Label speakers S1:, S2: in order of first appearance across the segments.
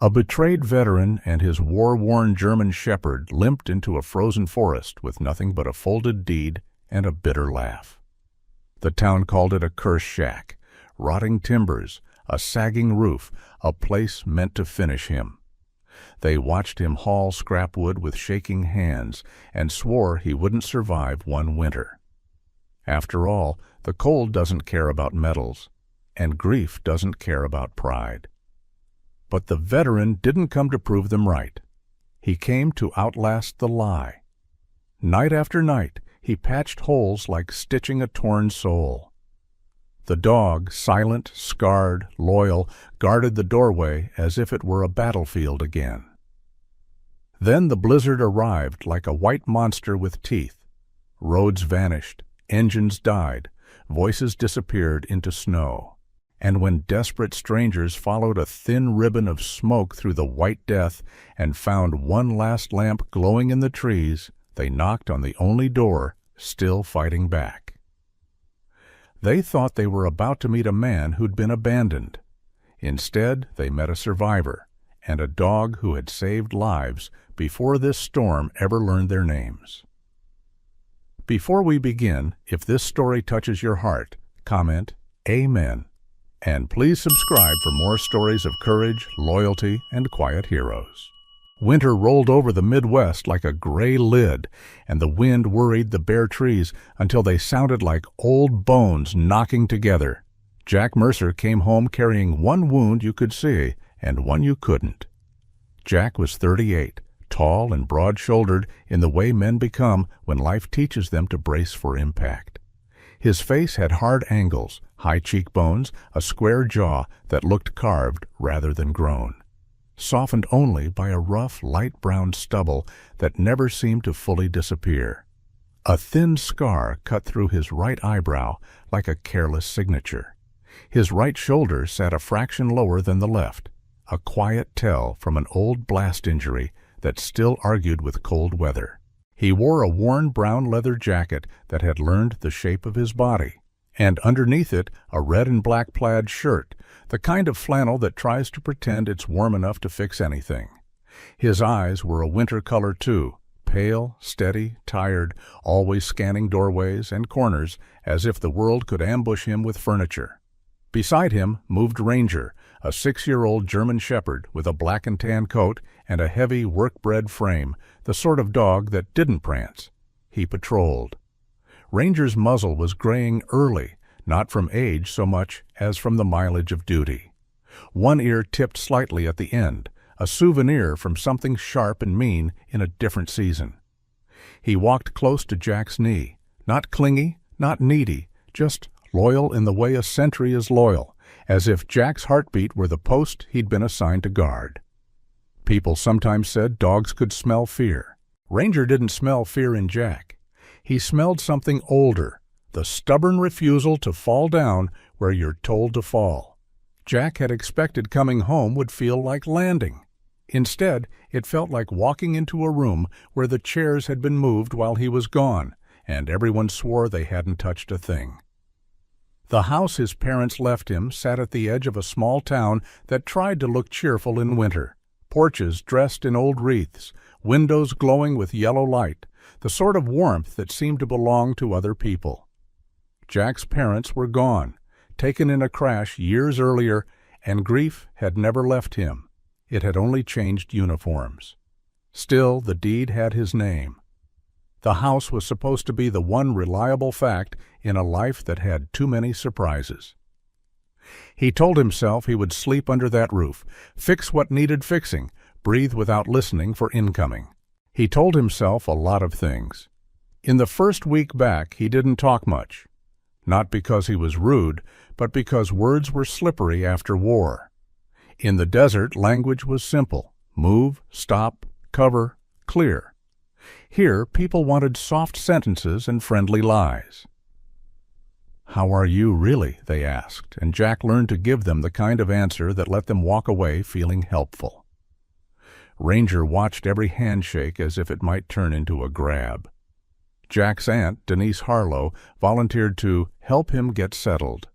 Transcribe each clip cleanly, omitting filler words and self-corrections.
S1: A betrayed veteran and his war-worn German shepherd limped into a frozen forest with nothing but a folded deed and a bitter laugh. The town called it a cursed shack, rotting timbers, a sagging roof, a place meant to finish him. They watched him haul scrap wood with shaking hands and swore he wouldn't survive one winter. After all, the cold doesn't care about medals, and grief doesn't care about pride. But the veteran didn't come to prove them right. He came to outlast the lie. Night after night, he patched holes like stitching a torn soul. The dog, silent, scarred, loyal, guarded the doorway as if it were a battlefield again. Then the blizzard arrived like a white monster with teeth. Roads vanished, engines died, voices disappeared into snow. And when desperate strangers followed a thin ribbon of smoke through the white death and found one last lamp glowing in the trees, they knocked on the only door still fighting back. They thought they were about to meet a man who'd been abandoned. Instead, they met a survivor and a dog who had saved lives before this storm ever learned their names. Before we begin, if this story touches your heart, comment Amen. And please subscribe for more stories of courage, loyalty, and quiet heroes. Winter rolled over the Midwest like a gray lid, and the wind worried the bare trees until they sounded like old bones knocking together. Jack Mercer came home carrying one wound you could see and one you couldn't. Jack was 38, tall and broad-shouldered in the way men become when life teaches them to brace for impact. His face had hard angles, high cheekbones, a square jaw that looked carved rather than grown, softened only by a rough, light brown stubble that never seemed to fully disappear. A thin scar cut through his right eyebrow like a careless signature. His right shoulder sat a fraction lower than the left, a quiet tell from an old blast injury that still argued with cold weather. He wore a worn brown leather jacket that had learned the shape of his body, and underneath it a red and black plaid shirt, the kind of flannel that tries to pretend it's warm enough to fix anything. His eyes were a winter color too, pale, steady, tired, always scanning doorways and corners as if the world could ambush him with furniture. Beside him moved Ranger, a 6-year-old German shepherd with a black and tan coat and a heavy work-bred frame, the sort of dog that didn't prance. He patrolled. Ranger's muzzle was graying early, not from age so much as from the mileage of duty. One ear tipped slightly at the end, a souvenir from something sharp and mean in a different season. He walked close to Jack's knee, not clingy, not needy, just loyal in the way a sentry is loyal, as if Jack's heartbeat were the post he'd been assigned to guard. People sometimes said dogs could smell fear. Ranger didn't smell fear in Jack. He smelled something older, the stubborn refusal to fall down where you're told to fall. Jack had expected coming home would feel like landing. Instead, it felt like walking into a room where the chairs had been moved while he was gone, and everyone swore they hadn't touched a thing. The house his parents left him sat at the edge of a small town that tried to look cheerful in winter. Porches dressed in old wreaths, windows glowing with yellow light, the sort of warmth that seemed to belong to other people. Jack's parents were gone, taken in a crash years earlier, and grief had never left him. It had only changed uniforms. Still, the deed had his name. The house was supposed to be the one reliable fact in a life that had too many surprises. He told himself he would sleep under that roof, fix what needed fixing, breathe without listening for incoming. He told himself a lot of things. In the first week back, he didn't talk much. Not because he was rude, but because words were slippery after war. In the desert, language was simple: move, stop, cover, clear. Here, people wanted soft sentences and friendly lies. "How are you really?" they asked, and Jack learned to give them the kind of answer that let them walk away feeling helpful. Ranger watched every handshake as if it might turn into a grab. Jack's aunt, Denise Harlow, volunteered to help him get settled.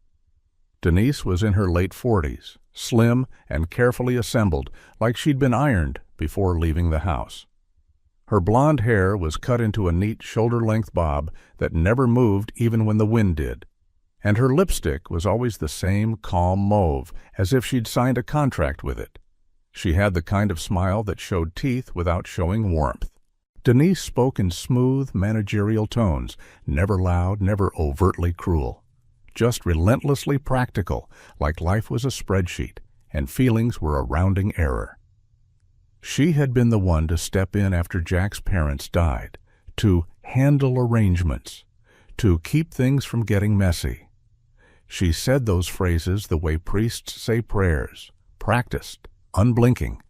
S1: Denise was in her late 40s, slim and carefully assembled, like she'd been ironed before leaving the house. Her blonde hair was cut into a neat shoulder-length bob that never moved even when the wind did, and her lipstick was always the same calm mauve, as if she'd signed a contract with it. She had the kind of smile that showed teeth without showing warmth. Denise spoke in smooth, managerial tones, never loud, never overtly cruel. Just relentlessly practical, like life was a spreadsheet, and feelings were a rounding error. She had been the one to step in after Jack's parents died, to handle arrangements, to keep things from getting messy. She said those phrases the way priests say prayers, practiced, unblinking.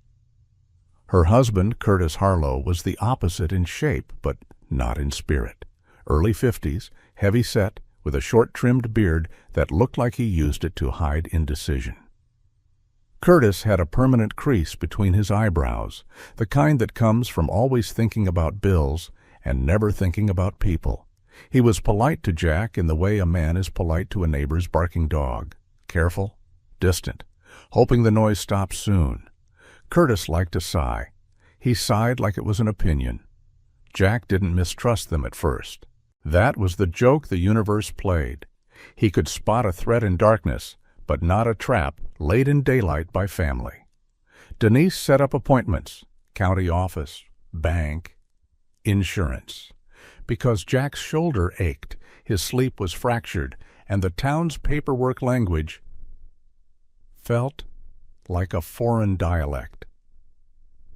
S1: Her husband, Curtis Harlow, was the opposite in shape, but not in spirit. Early 50s, heavy-set, with a short-trimmed beard that looked like he used it to hide indecision. Curtis had a permanent crease between his eyebrows, the kind that comes from always thinking about bills and never thinking about people. He was polite to Jack in the way a man is polite to a neighbor's barking dog, careful, distant, hoping the noise stops soon. Curtis liked to sigh. He sighed like it was an opinion. Jack didn't mistrust them at first. That was the joke the universe played. He could spot a threat in darkness, but not a trap laid in daylight by family. Denise set up appointments, county office, bank, insurance. Because Jack's shoulder ached, his sleep was fractured, and the town's paperwork language felt like a foreign dialect.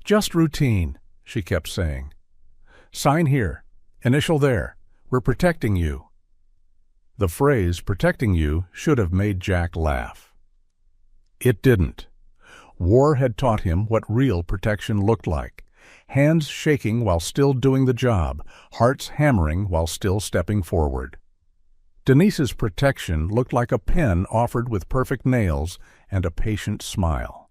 S1: "Just routine," she kept saying. "Sign here, initial there. We're protecting you." The phrase "protecting you" should have made Jack laugh. It didn't. War had taught him what real protection looked like. Hands shaking while still doing the job, hearts hammering while still stepping forward. Denise's protection looked like a pen offered with perfect nails and a patient smile.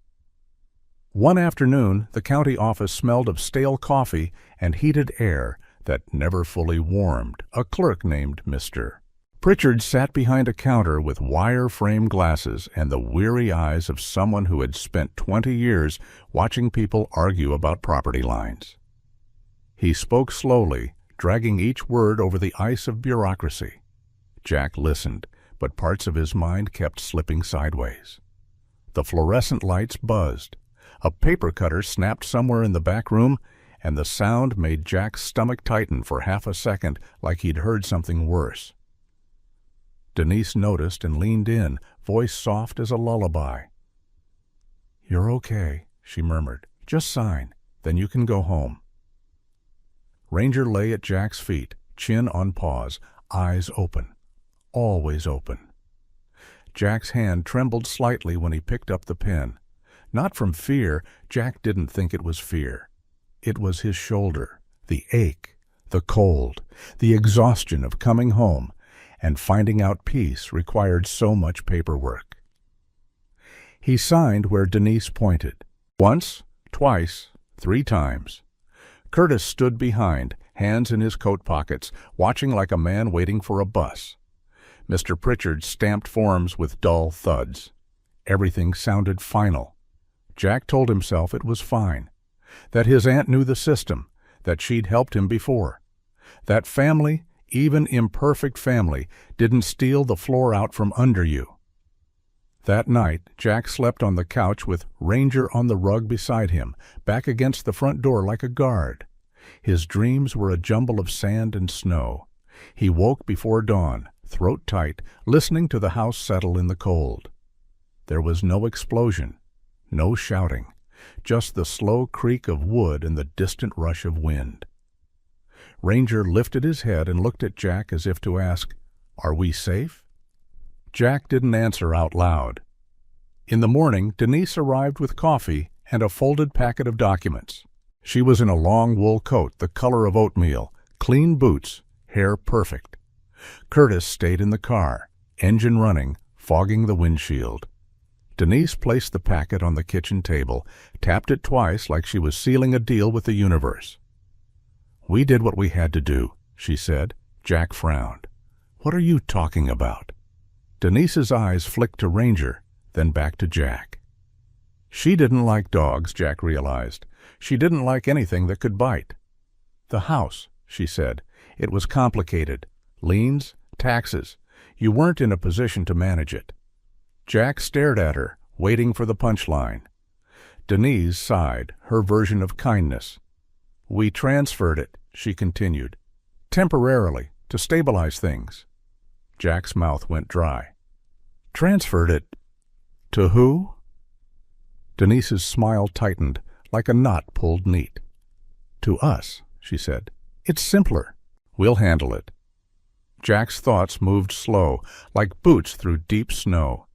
S1: One afternoon, the county office smelled of stale coffee and heated air that never fully warmed. A clerk named Mr. Pritchard sat behind a counter with wire-frame glasses and the weary eyes of someone who had spent 20 years watching people argue about property lines. He spoke slowly, dragging each word over the ice of bureaucracy. Jack listened, but parts of his mind kept slipping sideways. The fluorescent lights buzzed. A paper cutter snapped somewhere in the back room, and the sound made Jack's stomach tighten for half a second like he'd heard something worse. Denise noticed and leaned in, voice soft as a lullaby. "You're okay," she murmured. "Just sign, then you can go home." Ranger lay at Jack's feet, chin on paws, eyes open, always open. Jack's hand trembled slightly when he picked up the pen. Not from fear, Jack didn't think it was fear. It was his shoulder, the ache, the cold, the exhaustion of coming home, and finding out peace required so much paperwork. He signed where Denise pointed. Once, twice, 3 times. Curtis stood behind, hands in his coat pockets, watching like a man waiting for a bus. Mr. Pritchard stamped forms with dull thuds. Everything sounded final. Jack told himself it was fine, that his aunt knew the system, that she'd helped him before, that family, even imperfect family, didn't steal the floor out from under you. That night, Jack slept on the couch with Ranger on the rug beside him, back against the front door like a guard. His dreams were a jumble of sand and snow. He woke before dawn, throat tight, listening to the house settle in the cold. There was no explosion, no shouting, just the slow creak of wood and the distant rush of wind. Ranger lifted his head and looked at Jack as if to ask, "Are we safe?" Jack didn't answer out loud. In the morning, Denise arrived with coffee and a folded packet of documents. She was in a long wool coat, the color of oatmeal, clean boots, hair perfect. Curtis stayed in the car, engine running, fogging the windshield. Denise placed the packet on the kitchen table, tapped it twice like she was sealing a deal with the universe. "We did what we had to do," she said. Jack frowned. "What are you talking about?" Denise's eyes flicked to Ranger, then back to Jack. She didn't like dogs, Jack realized. She didn't like anything that could bite. "The house," she said. "It was complicated. Liens, taxes. You weren't in a position to manage it." Jack stared at her, waiting for the punchline. Denise sighed, her version of kindness. "We transferred it," she continued. "Temporarily, to stabilize things." Jack's mouth went dry. "Transferred it? To who?" Denise's smile tightened, like a knot pulled neat. "To us," she said. "It's simpler. We'll handle it." Jack's thoughts moved slow, like boots through deep snow.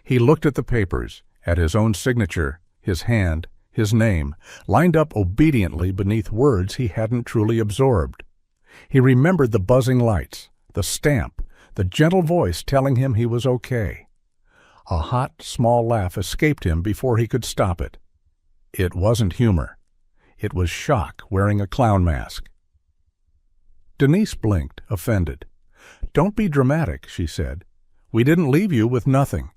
S1: He looked at the papers, at his own signature, his hand, his name, lined up obediently beneath words he hadn't truly absorbed. He remembered the buzzing lights, the stamp, the gentle voice telling him he was okay. A hot, small laugh escaped him before he could stop it. It wasn't humor. It was shock wearing a clown mask. Denise blinked, offended. "Don't be dramatic," she said. "We didn't leave you with nothing."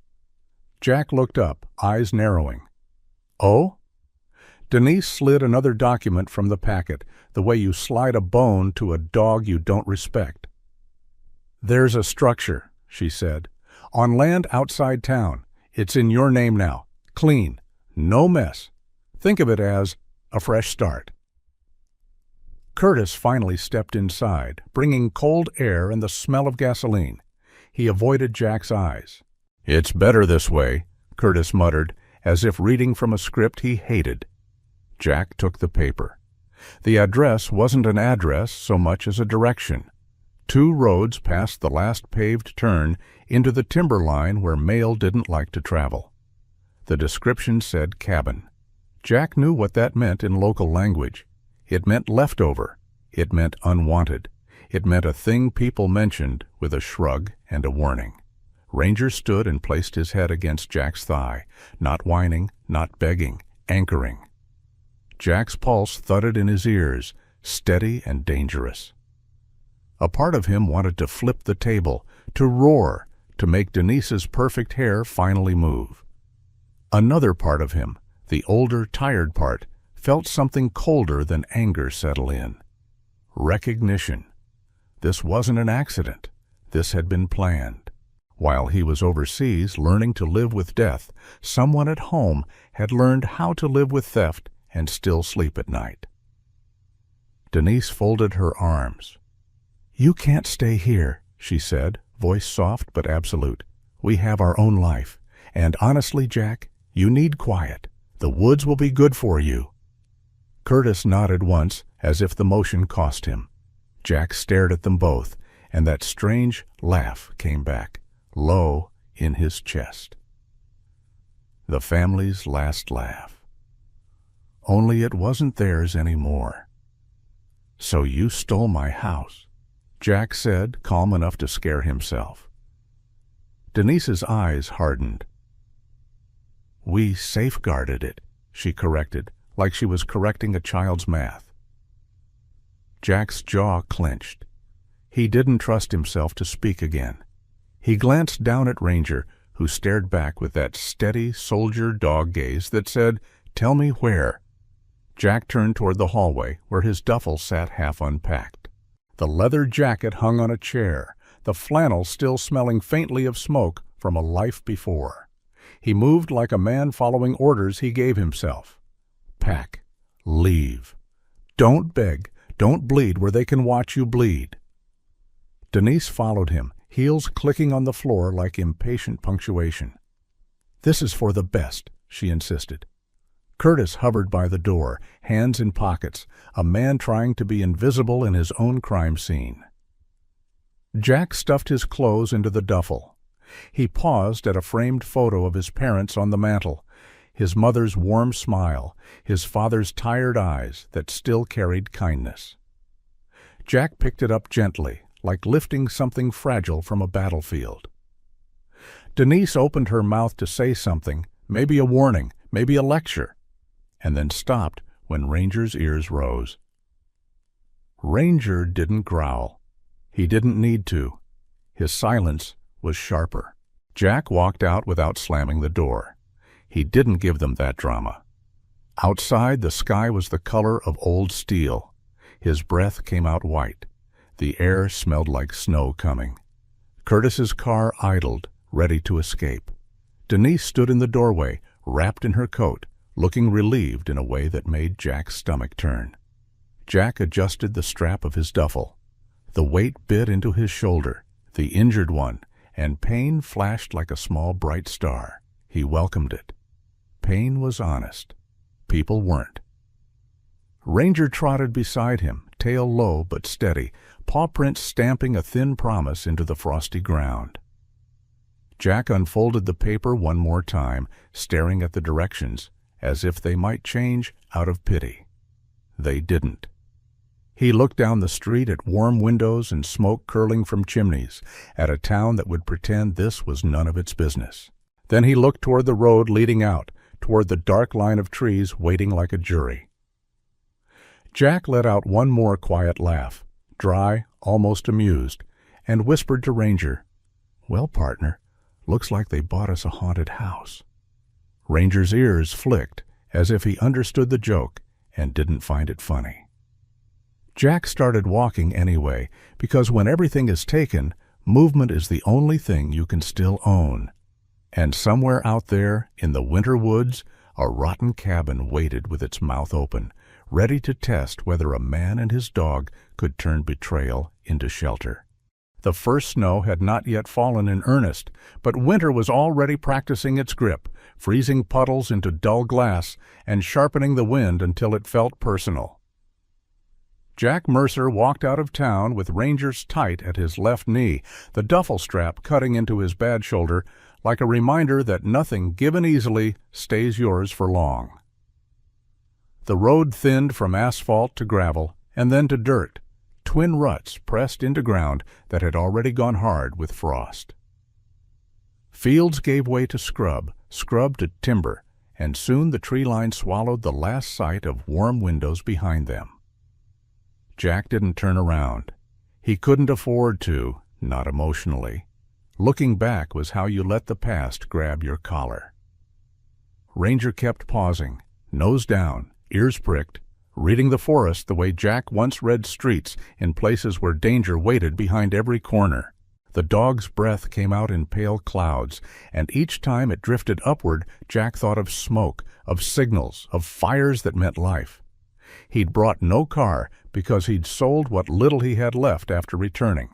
S1: Jack looked up, eyes narrowing. "Oh?" Denise slid another document from the packet, the way you slide a bone to a dog you don't respect. "There's a structure," she said, "on land outside town. It's in your name now. Clean. No mess. Think of it as a fresh start." Curtis finally stepped inside, bringing cold air and the smell of gasoline. He avoided Jack's eyes. "It's better this way," Curtis muttered, as if reading from a script he hated. Jack took the paper. The address wasn't an address so much as a direction. 2 roads past the last paved turn into the timberline where mail didn't like to travel. The description said cabin. Jack knew what that meant in local language. It meant leftover. It meant unwanted. It meant a thing people mentioned with a shrug and a warning. Ranger stood and placed his head against Jack's thigh, not whining, not begging, anchoring. Jack's pulse thudded in his ears, steady and dangerous. A part of him wanted to flip the table, to roar, to make Denise's perfect hair finally move. Another part of him, the older, tired part, felt something colder than anger settle in. Recognition. This wasn't an accident. This had been planned. While he was overseas learning to live with death, someone at home had learned how to live with theft and still sleep at night. Denise folded her arms. "You can't stay here," she said, voice soft but absolute. "We have our own life. And honestly, Jack, you need quiet. The woods will be good for you." Curtis nodded once, as if the motion cost him. Jack stared at them both, and that strange laugh came back, low in his chest. The family's last laugh. Only it wasn't theirs anymore. "So you stole my house," Jack said, calm enough to scare himself. Denise's eyes hardened. "We safeguarded it," she corrected, like she was correcting a child's math. Jack's jaw clenched. He didn't trust himself to speak again. He glanced down at Ranger, who stared back with that steady soldier dog gaze that said, "Tell me where." Jack turned toward the hallway, where his duffel sat half unpacked. The leather jacket hung on a chair, the flannel still smelling faintly of smoke from a life before. He moved like a man following orders he gave himself. Pack. Leave. Don't beg. Don't bleed where they can watch you bleed. Denise followed him, heels clicking on the floor like impatient punctuation. "This is for the best," she insisted. Curtis hovered by the door, hands in pockets, a man trying to be invisible in his own crime scene. Jack stuffed his clothes into the duffel. He paused at a framed photo of his parents on the mantel, his mother's warm smile, his father's tired eyes that still carried kindness. Jack picked it up gently, like lifting something fragile from a battlefield. Denise opened her mouth to say something, maybe a warning, maybe a lecture, and then stopped when Ranger's ears rose. Ranger didn't growl. He didn't need to. His silence was sharper. Jack walked out without slamming the door. He didn't give them that drama. Outside, the sky was the color of old steel. His breath came out white. The air smelled like snow coming. Curtis's car idled, ready to escape. Denise stood in the doorway, wrapped in her coat, looking relieved in a way that made Jack's stomach turn. Jack adjusted the strap of his duffel. The weight bit into his shoulder, the injured one, and pain flashed like a small bright star. He welcomed it. Pain was honest. People weren't. Ranger trotted beside him, tail low but steady, paw prints stamping a thin promise into the frosty ground. Jack unfolded the paper one more time, staring at the directions, as if they might change out of pity. They didn't. He looked down the street at warm windows and smoke curling from chimneys, at a town that would pretend this was none of its business. Then he looked toward the road leading out, toward the dark line of trees waiting like a jury. Jack let out one more quiet laugh, dry, almost amused, and whispered to Ranger, "Well, partner, looks like they bought us a haunted house." Ranger's ears flicked, as if he understood the joke and didn't find it funny. Jack started walking anyway, because when everything is taken, movement is the only thing you can still own. And somewhere out there, in the winter woods, a rotten cabin waited with its mouth open, ready to test whether a man and his dog could turn betrayal into shelter. The first snow had not yet fallen in earnest, but winter was already practicing its grip, freezing puddles into dull glass and sharpening the wind until it felt personal. Jack Mercer walked out of town with Ranger's tight at his left knee, the duffel strap cutting into his bad shoulder, like a reminder that nothing given easily stays yours for long. The road thinned from asphalt to gravel, and then to dirt, twin ruts pressed into ground that had already gone hard with frost. Fields gave way to scrub, scrub to timber, and soon the tree line swallowed the last sight of warm windows behind them. Jack didn't turn around. He couldn't afford to, not emotionally. Looking back was how you let the past grab your collar. Ranger kept pausing, nose down, ears pricked, reading the forest the way Jack once read streets in places where danger waited behind every corner. The dog's breath came out in pale clouds, and each time it drifted upward, Jack thought of smoke, of signals, of fires that meant life. He'd brought no car because he'd sold what little he had left after returning,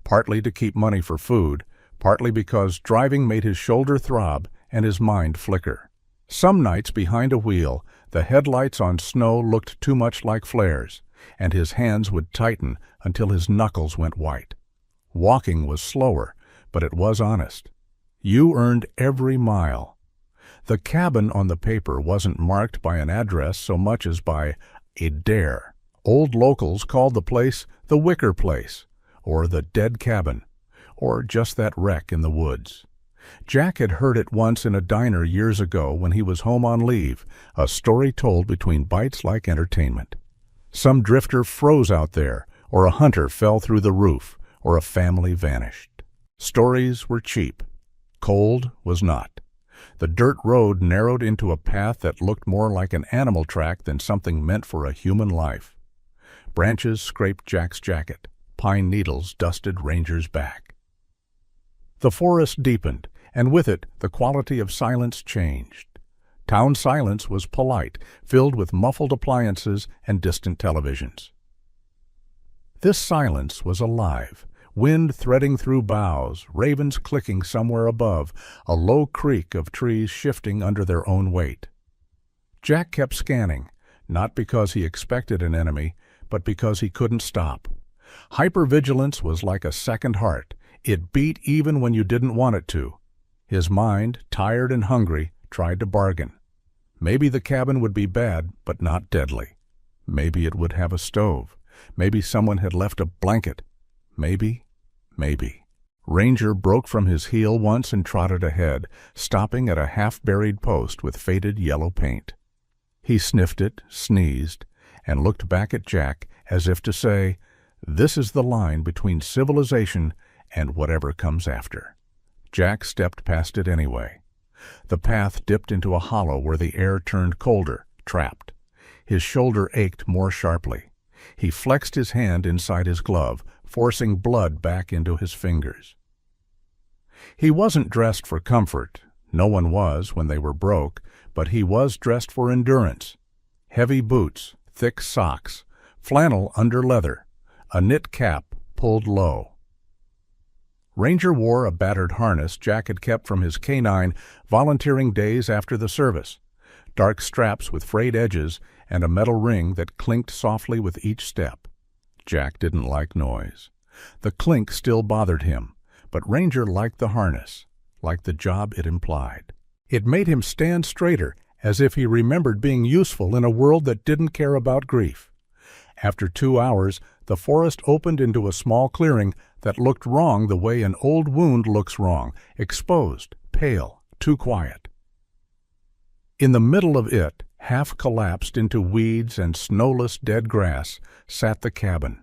S1: partly to keep money for food, partly because driving made his shoulder throb and his mind flicker. Some nights behind a wheel, the headlights on snow looked too much like flares, and his hands would tighten until his knuckles went white. Walking was slower, but it was honest. You earned every mile. The cabin on the paper wasn't marked by an address so much as by a dare. Old locals called the place the Wicker Place, or the Dead Cabin, or just that wreck in the woods. Jack had heard it once in a diner years ago when he was home on leave, a story told between bites like entertainment. Some drifter froze out there, or a hunter fell through the roof, or a family vanished. Stories were cheap. Cold was not. The dirt road narrowed into a path that looked more like an animal track than something meant for a human life. Branches scraped Jack's jacket. Pine needles dusted Ranger's back. The forest deepened, and with it the quality of silence changed. Town silence was polite, filled with muffled appliances and distant televisions. This silence was alive, wind threading through boughs, ravens clicking somewhere above, a low creak of trees shifting under their own weight. Jack kept scanning, not because he expected an enemy, but because he couldn't stop. Hypervigilance was like a second heart. It beat even when you didn't want it to. His mind, tired and hungry, tried to bargain. Maybe the cabin would be bad, but not deadly. Maybe it would have a stove. Maybe someone had left a blanket. Maybe. Ranger broke from his heel once and trotted ahead, stopping at a half-buried post with faded yellow paint. He sniffed it, sneezed, and looked back at Jack as if to say, "This is the line between civilization and whatever comes after." Jack stepped past it anyway. The path dipped into a hollow where the air turned colder, trapped. His shoulder ached more sharply. He flexed his hand inside his glove, forcing blood back into his fingers. He wasn't dressed for comfort. No one was when they were broke, but he was dressed for endurance. Heavy boots, thick socks, flannel under leather, a knit cap pulled low. Ranger wore a battered harness Jack had kept from his canine volunteering days after the service, dark straps with frayed edges and a metal ring that clinked softly with each step. Jack didn't like noise. The clink still bothered him, but Ranger liked the harness, liked the job it implied. It made him stand straighter, as if he remembered being useful in a world that didn't care about grief. After 2 hours, the forest opened into a small clearing that looked wrong the way an old wound looks wrong, exposed, pale, too quiet. In the middle of it, half collapsed into weeds and snowless dead grass, sat the cabin.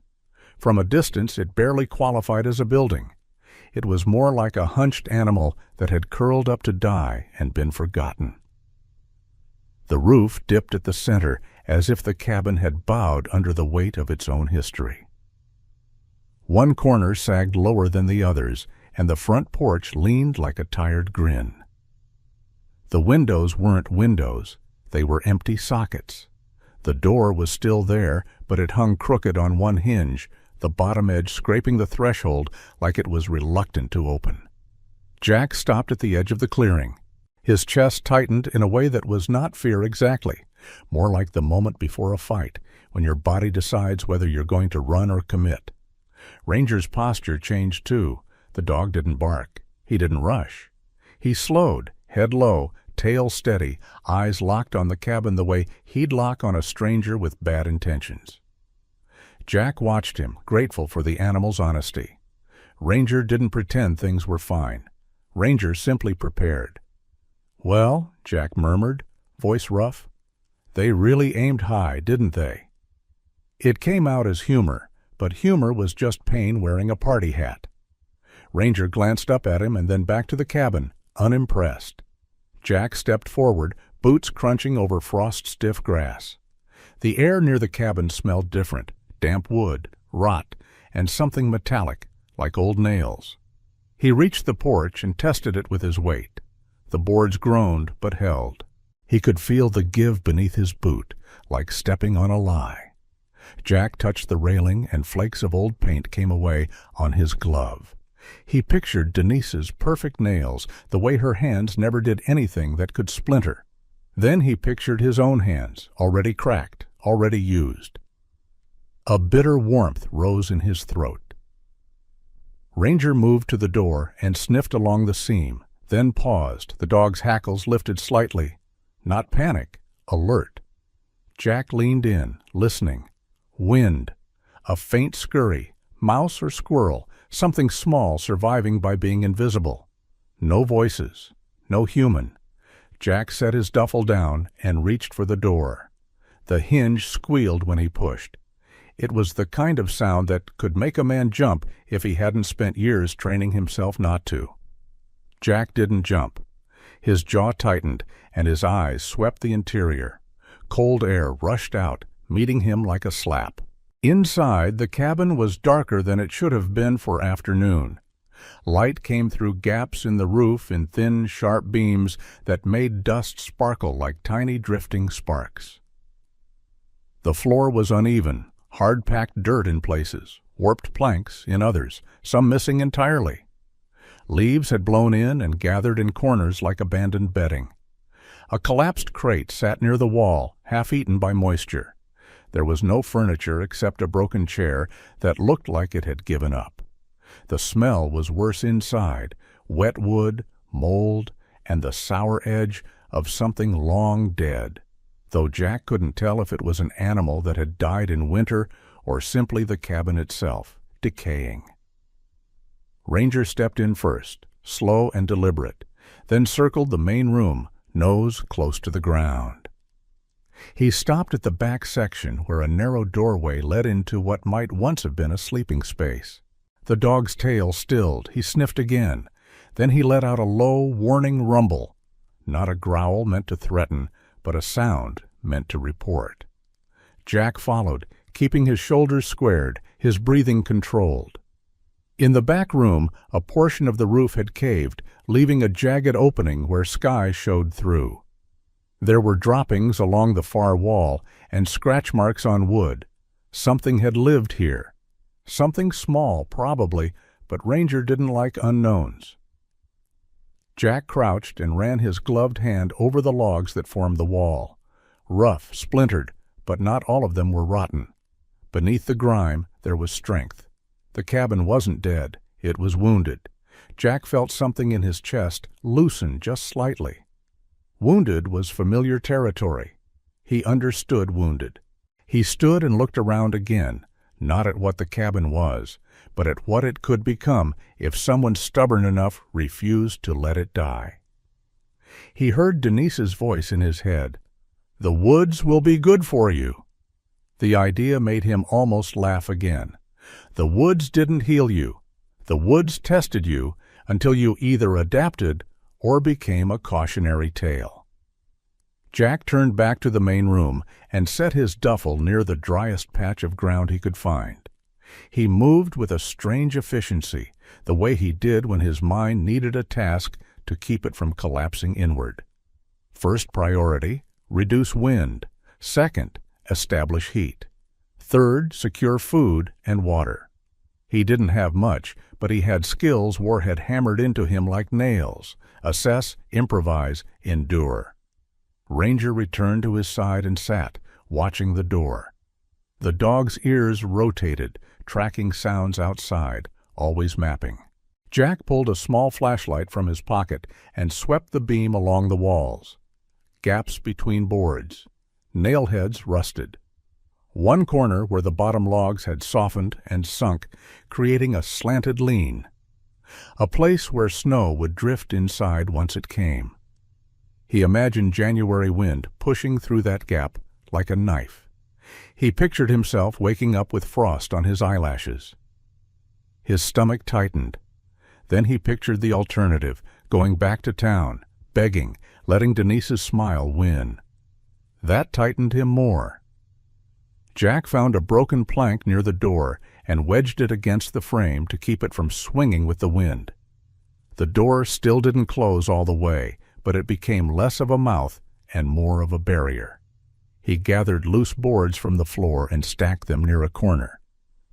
S1: From a distance, it barely qualified as a building. It was more like a hunched animal that had curled up to die and been forgotten. The roof dipped at the center, as if the cabin had bowed under the weight of its own history. One corner sagged lower than the others, and the front porch leaned like a tired grin. The windows weren't windows, they were empty sockets. The door was still there, but it hung crooked on one hinge, the bottom edge scraping the threshold like it was reluctant to open. Jack stopped at the edge of the clearing. His chest tightened in a way that was not fear exactly, more like the moment before a fight, when your body decides whether you're going to run or commit. Ranger's posture changed too. The dog didn't bark. He didn't rush. He slowed, head low, tail steady, eyes locked on the cabin the way he'd lock on a stranger with bad intentions. Jack watched him, grateful for the animal's honesty. Ranger didn't pretend things were fine. Ranger simply prepared. "Well," Jack murmured, voice rough, "they really aimed high, didn't they?" It came out as humor, but humor was just pain wearing a party hat. Ranger glanced up at him and then back to the cabin, unimpressed. Jack stepped forward, boots crunching over frost-stiff grass. The air near the cabin smelled different, damp wood, rot, and something metallic, like old nails. He reached the porch and tested it with his weight. The boards groaned but held. He could feel the give beneath his boot, like stepping on a lie. Jack touched the railing and flakes of old paint came away on his glove. He pictured Denise's perfect nails, the way her hands never did anything that could splinter. Then he pictured his own hands, already cracked, already used. A bitter warmth rose in his throat. Ranger moved to the door and sniffed along the seam, then paused, the dog's hackles lifted slightly. Not panic, alert. Jack leaned in, listening. Wind. A faint scurry, mouse or squirrel, something small surviving by being invisible. No voices, no human. Jack set his duffel down and reached for the door. The hinge squealed when he pushed. It was the kind of sound that could make a man jump if he hadn't spent years training himself not to. Jack didn't jump. His jaw tightened, and his eyes swept the interior. Cold air rushed out, meeting him like a slap. Inside, the cabin was darker than it should have been for afternoon. Light came through gaps in the roof in thin, sharp beams that made dust sparkle like tiny drifting sparks. The floor was uneven, hard-packed dirt in places, warped planks in others, some missing entirely. Leaves had blown in and gathered in corners like abandoned bedding. A collapsed crate sat near the wall, half-eaten by moisture. There was no furniture except a broken chair that looked like it had given up. The smell was worse inside, wet wood, mold, and the sour edge of something long dead, though Jack couldn't tell if it was an animal that had died in winter or simply the cabin itself, decaying. Ranger stepped in first, slow and deliberate, then circled the main room, nose close to the ground. He stopped at the back section where a narrow doorway led into what might once have been a sleeping space. The dog's tail stilled. He sniffed again. Then he let out a low, warning rumble. not a growl meant to threaten, but a sound meant to report. Jack followed, keeping his shoulders squared, his breathing controlled. In the back room, a portion of the roof had caved, leaving a jagged opening where sky showed through. There were droppings along the far wall and scratch marks on wood. Something had lived here. Something small, probably, but Ranger didn't like unknowns. Jack crouched and ran his gloved hand over the logs that formed the wall. Rough, splintered, but not all of them were rotten. Beneath the grime, there was strength. The cabin wasn't dead. It was wounded. Jack felt something in his chest loosen just slightly. Wounded was familiar territory. He understood wounded. He stood and looked around again, not at what the cabin was, but at what it could become if someone stubborn enough refused to let it die. He heard Denise's voice in his head. "The woods will be good for you." The idea made him almost laugh again. The woods didn't heal you. The woods tested you until you either adapted or became a cautionary tale. Jack turned back to the main room and set his duffel near the driest patch of ground he could find. He moved with a strange efficiency, the way he did when his mind needed a task to keep it from collapsing inward. First priority, reduce wind. Second, establish heat. Third, secure food and water. He didn't have much, but he had skills war had hammered into him like nails. Assess, improvise, endure. Ranger returned to his side and sat, watching the door. The dog's ears rotated, tracking sounds outside, always mapping. Jack pulled a small flashlight from his pocket and swept the beam along the walls. Gaps between boards. Nail heads rusted. One corner where the bottom logs had softened and sunk, creating a slanted lean. A place where snow would drift inside once it came. He imagined January wind pushing through that gap like a knife. He pictured himself waking up with frost on his eyelashes. His stomach tightened. Then he pictured the alternative, going back to town, begging, letting Denise's smile win. That tightened him more. Jack found a broken plank near the door and wedged it against the frame to keep it from swinging with the wind. The door still didn't close all the way, but it became less of a mouth and more of a barrier. He gathered loose boards from the floor and stacked them near a corner.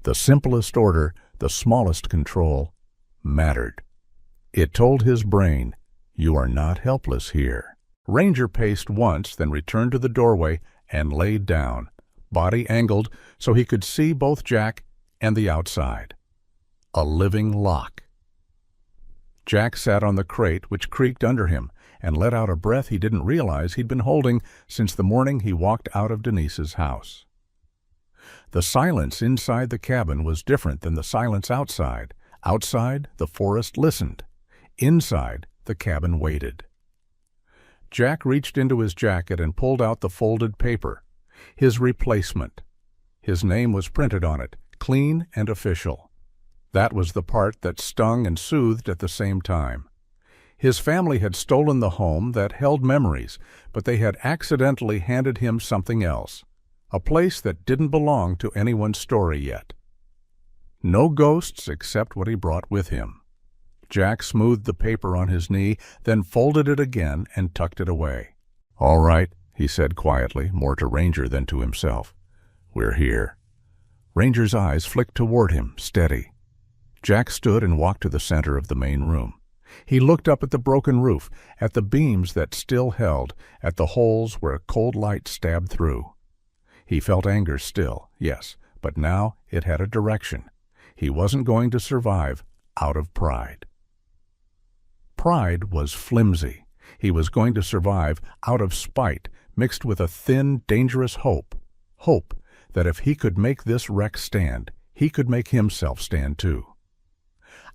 S1: The simplest order, the smallest control, mattered. It told his brain, "You are not helpless here." Ranger paced once, then returned to the doorway and laid down, body angled so he could see both Jack and the outside. A living lock. Jack sat on the crate, which creaked under him, and let out a breath he didn't realize he'd been holding since the morning he walked out of Denise's house. The silence inside the cabin was different than the silence outside. Outside, the forest listened. Inside, the cabin waited. Jack reached into his jacket and pulled out the folded paper. His replacement. His name was printed on it, clean and official. That was the part that stung and soothed at the same time. His family had stolen the home that held memories, but they had accidentally handed him something else, a place that didn't belong to anyone's story yet. No ghosts except what he brought with him. Jack smoothed the paper on his knee, then folded it again and tucked it away. "All right," he said quietly, more to Ranger than to himself. "We're here." Ranger's eyes flicked toward him, steady. Jack stood and walked to the center of the main room. He looked up at the broken roof, at the beams that still held, at the holes where a cold light stabbed through. He felt anger still, yes, but now it had a direction. He wasn't going to survive out of pride. Pride was flimsy. He was going to survive out of spite, mixed with a thin, dangerous hope. Hope that if he could make this wreck stand, he could make himself stand too.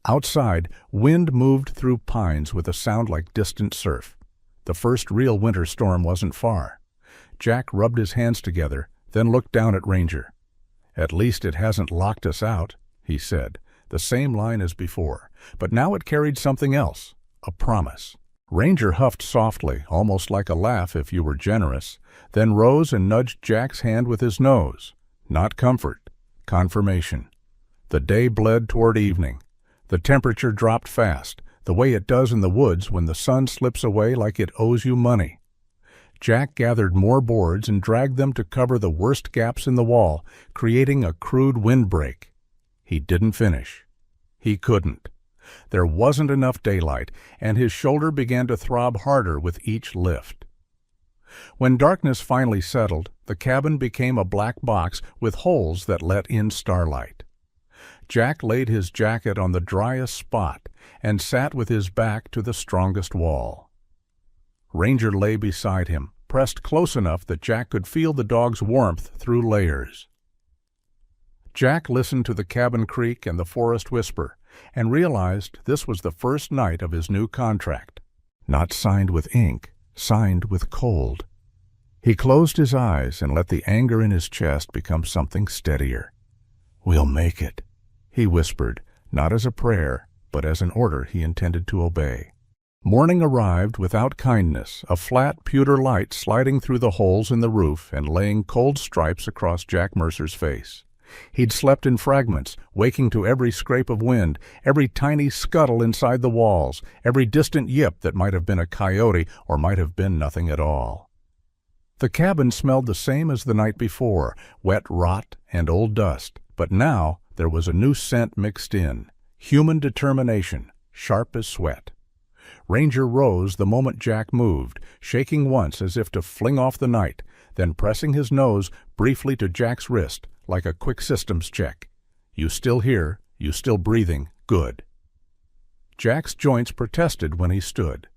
S1: Outside, wind moved through pines with a sound like distant surf. The first real winter storm wasn't far. Jack rubbed his hands together, then looked down at Ranger. "At least it hasn't locked us out," he said, the same line as before, but now it carried something else, a promise. Ranger huffed softly, almost like a laugh if you were generous, then rose and nudged Jack's hand with his nose. Not comfort, confirmation. The day bled toward evening. The temperature dropped fast, the way it does in the woods when the sun slips away like it owes you money. Jack gathered more boards and dragged them to cover the worst gaps in the wall, creating a crude windbreak. He didn't finish. He couldn't. There wasn't enough daylight, and his shoulder began to throb harder with each lift. When darkness finally settled, the cabin became a black box with holes that let in starlight. Jack laid his jacket on the driest spot and sat with his back to the strongest wall. Ranger lay beside him, pressed close enough that Jack could feel the dog's warmth through layers. Jack listened to the cabin creak and the forest whisper, and realized this was the first night of his new contract. Not signed with ink, signed with cold. He closed his eyes and let the anger in his chest become something steadier. "We'll make it," he whispered, not as a prayer, but as an order he intended to obey. Morning arrived without kindness, a flat pewter light sliding through the holes in the roof and laying cold stripes across Jack Mercer's face. He'd slept in fragments, waking to every scrape of wind, every tiny scuttle inside the walls, every distant yip that might have been a coyote or might have been nothing at all. The cabin smelled the same as the night before, wet rot and old dust, but now there was a new scent mixed in, human determination, sharp as sweat. Ranger rose the moment Jack moved, shaking once as if to fling off the night, then pressing his nose briefly to Jack's wrist, like a quick systems check. "You still here? You still breathing? Good." Jack's joints protested when he stood.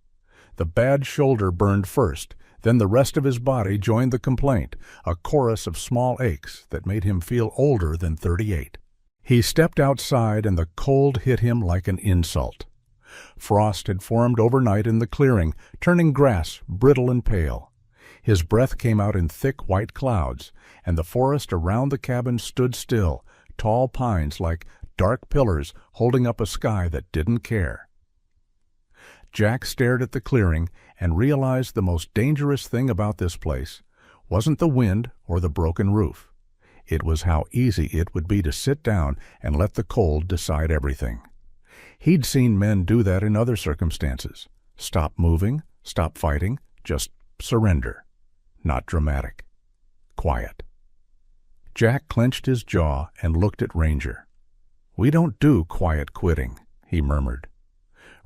S1: The bad shoulder burned first, then the rest of his body joined the complaint, a chorus of small aches that made him feel older than 38. He stepped outside and the cold hit him like an insult. Frost had formed overnight in the clearing, turning grass brittle and pale. His breath came out in thick white clouds, and the forest around the cabin stood still, tall pines like dark pillars holding up a sky that didn't care. Jack stared at the clearing and realized the most dangerous thing about this place wasn't the wind or the broken roof. It was how easy it would be to sit down and let the cold decide everything. He'd seen men do that in other circumstances. Stop moving, stop fighting, just surrender. Not dramatic. Quiet. Jack clenched his jaw and looked at Ranger. "We don't do quiet quitting," he murmured.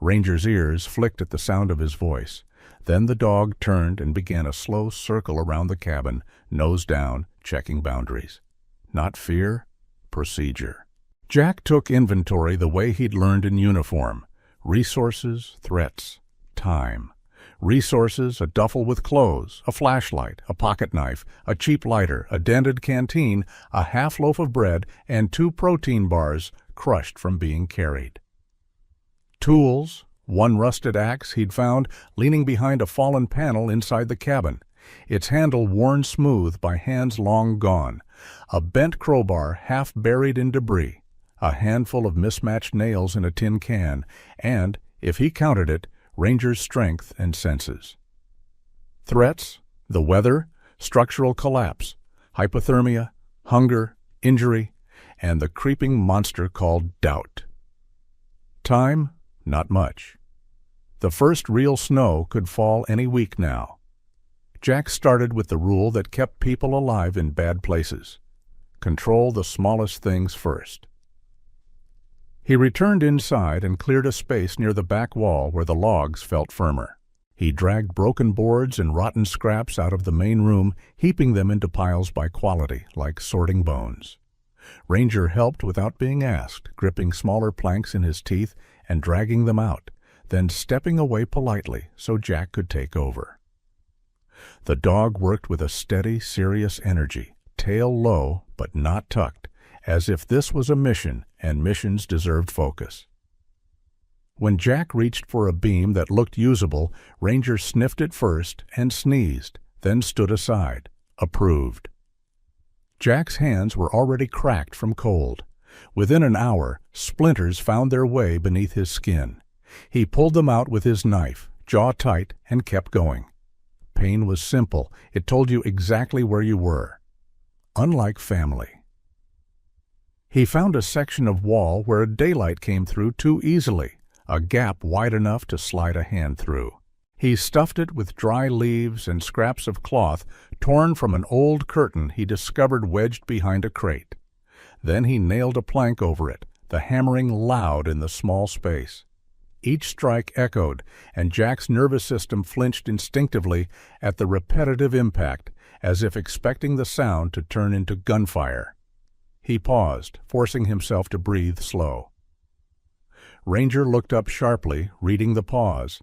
S1: Ranger's ears flicked at the sound of his voice. Then the dog turned and began a slow circle around the cabin, nose down, checking boundaries. Not fear, procedure. Jack took inventory the way he'd learned in uniform. Resources, threats, time. Resources, a duffel with clothes, a flashlight, a pocket knife, a cheap lighter, a dented canteen, a half loaf of bread, and 2 protein bars crushed from being carried. Tools, 1 rusted axe he'd found leaning behind a fallen panel inside the cabin, its handle worn smooth by hands long gone, a bent crowbar half buried in debris, a handful of mismatched nails in a tin can, and, if he counted it, Ranger's strength and senses. Threats, the weather, structural collapse, hypothermia, hunger, injury, and the creeping monster called doubt. Time, not much. The first real snow could fall any week now. Jack started with the rule that kept people alive in bad places. Control the smallest things first. He returned inside and cleared a space near the back wall where the logs felt firmer. He dragged broken boards and rotten scraps out of the main room, heaping them into piles by quality, like sorting bones. Ranger helped without being asked, gripping smaller planks in his teeth and dragging them out, then stepping away politely so Jack could take over. The dog worked with a steady, serious energy, tail low but not tucked, as if this was a mission and missions deserved focus. When Jack reached for a beam that looked usable, Ranger sniffed it first and sneezed, then stood aside, approved. Jack's hands were already cracked from cold. Within an hour, splinters found their way beneath his skin. He pulled them out with his knife, jaw tight, and kept going. Pain was simple. It told you exactly where you were. Unlike family. He found a section of wall where daylight came through too easily, a gap wide enough to slide a hand through. He stuffed it with dry leaves and scraps of cloth torn from an old curtain he discovered wedged behind a crate. Then he nailed a plank over it, the hammering loud in the small space. Each strike echoed, and Jack's nervous system flinched instinctively at the repetitive impact, as if expecting the sound to turn into gunfire. He paused, forcing himself to breathe slow. Ranger looked up sharply, reading the pause,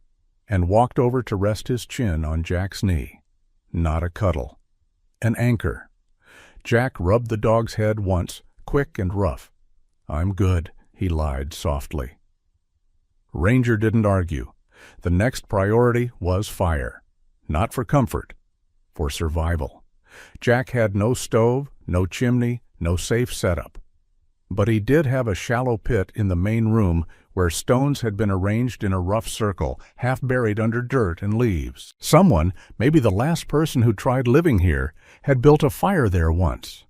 S1: and walked over to rest his chin on Jack's knee. Not a cuddle. An anchor. Jack rubbed the dog's head once, quick and rough. "I'm good," he lied softly. Ranger didn't argue. The next priority was fire. Not for comfort, for survival. Jack had no stove, no chimney, no safe setup. But he did have a shallow pit in the main room where stones had been arranged in a rough circle, half buried under dirt and leaves. Someone, maybe the last person who tried living here, had built a fire there once.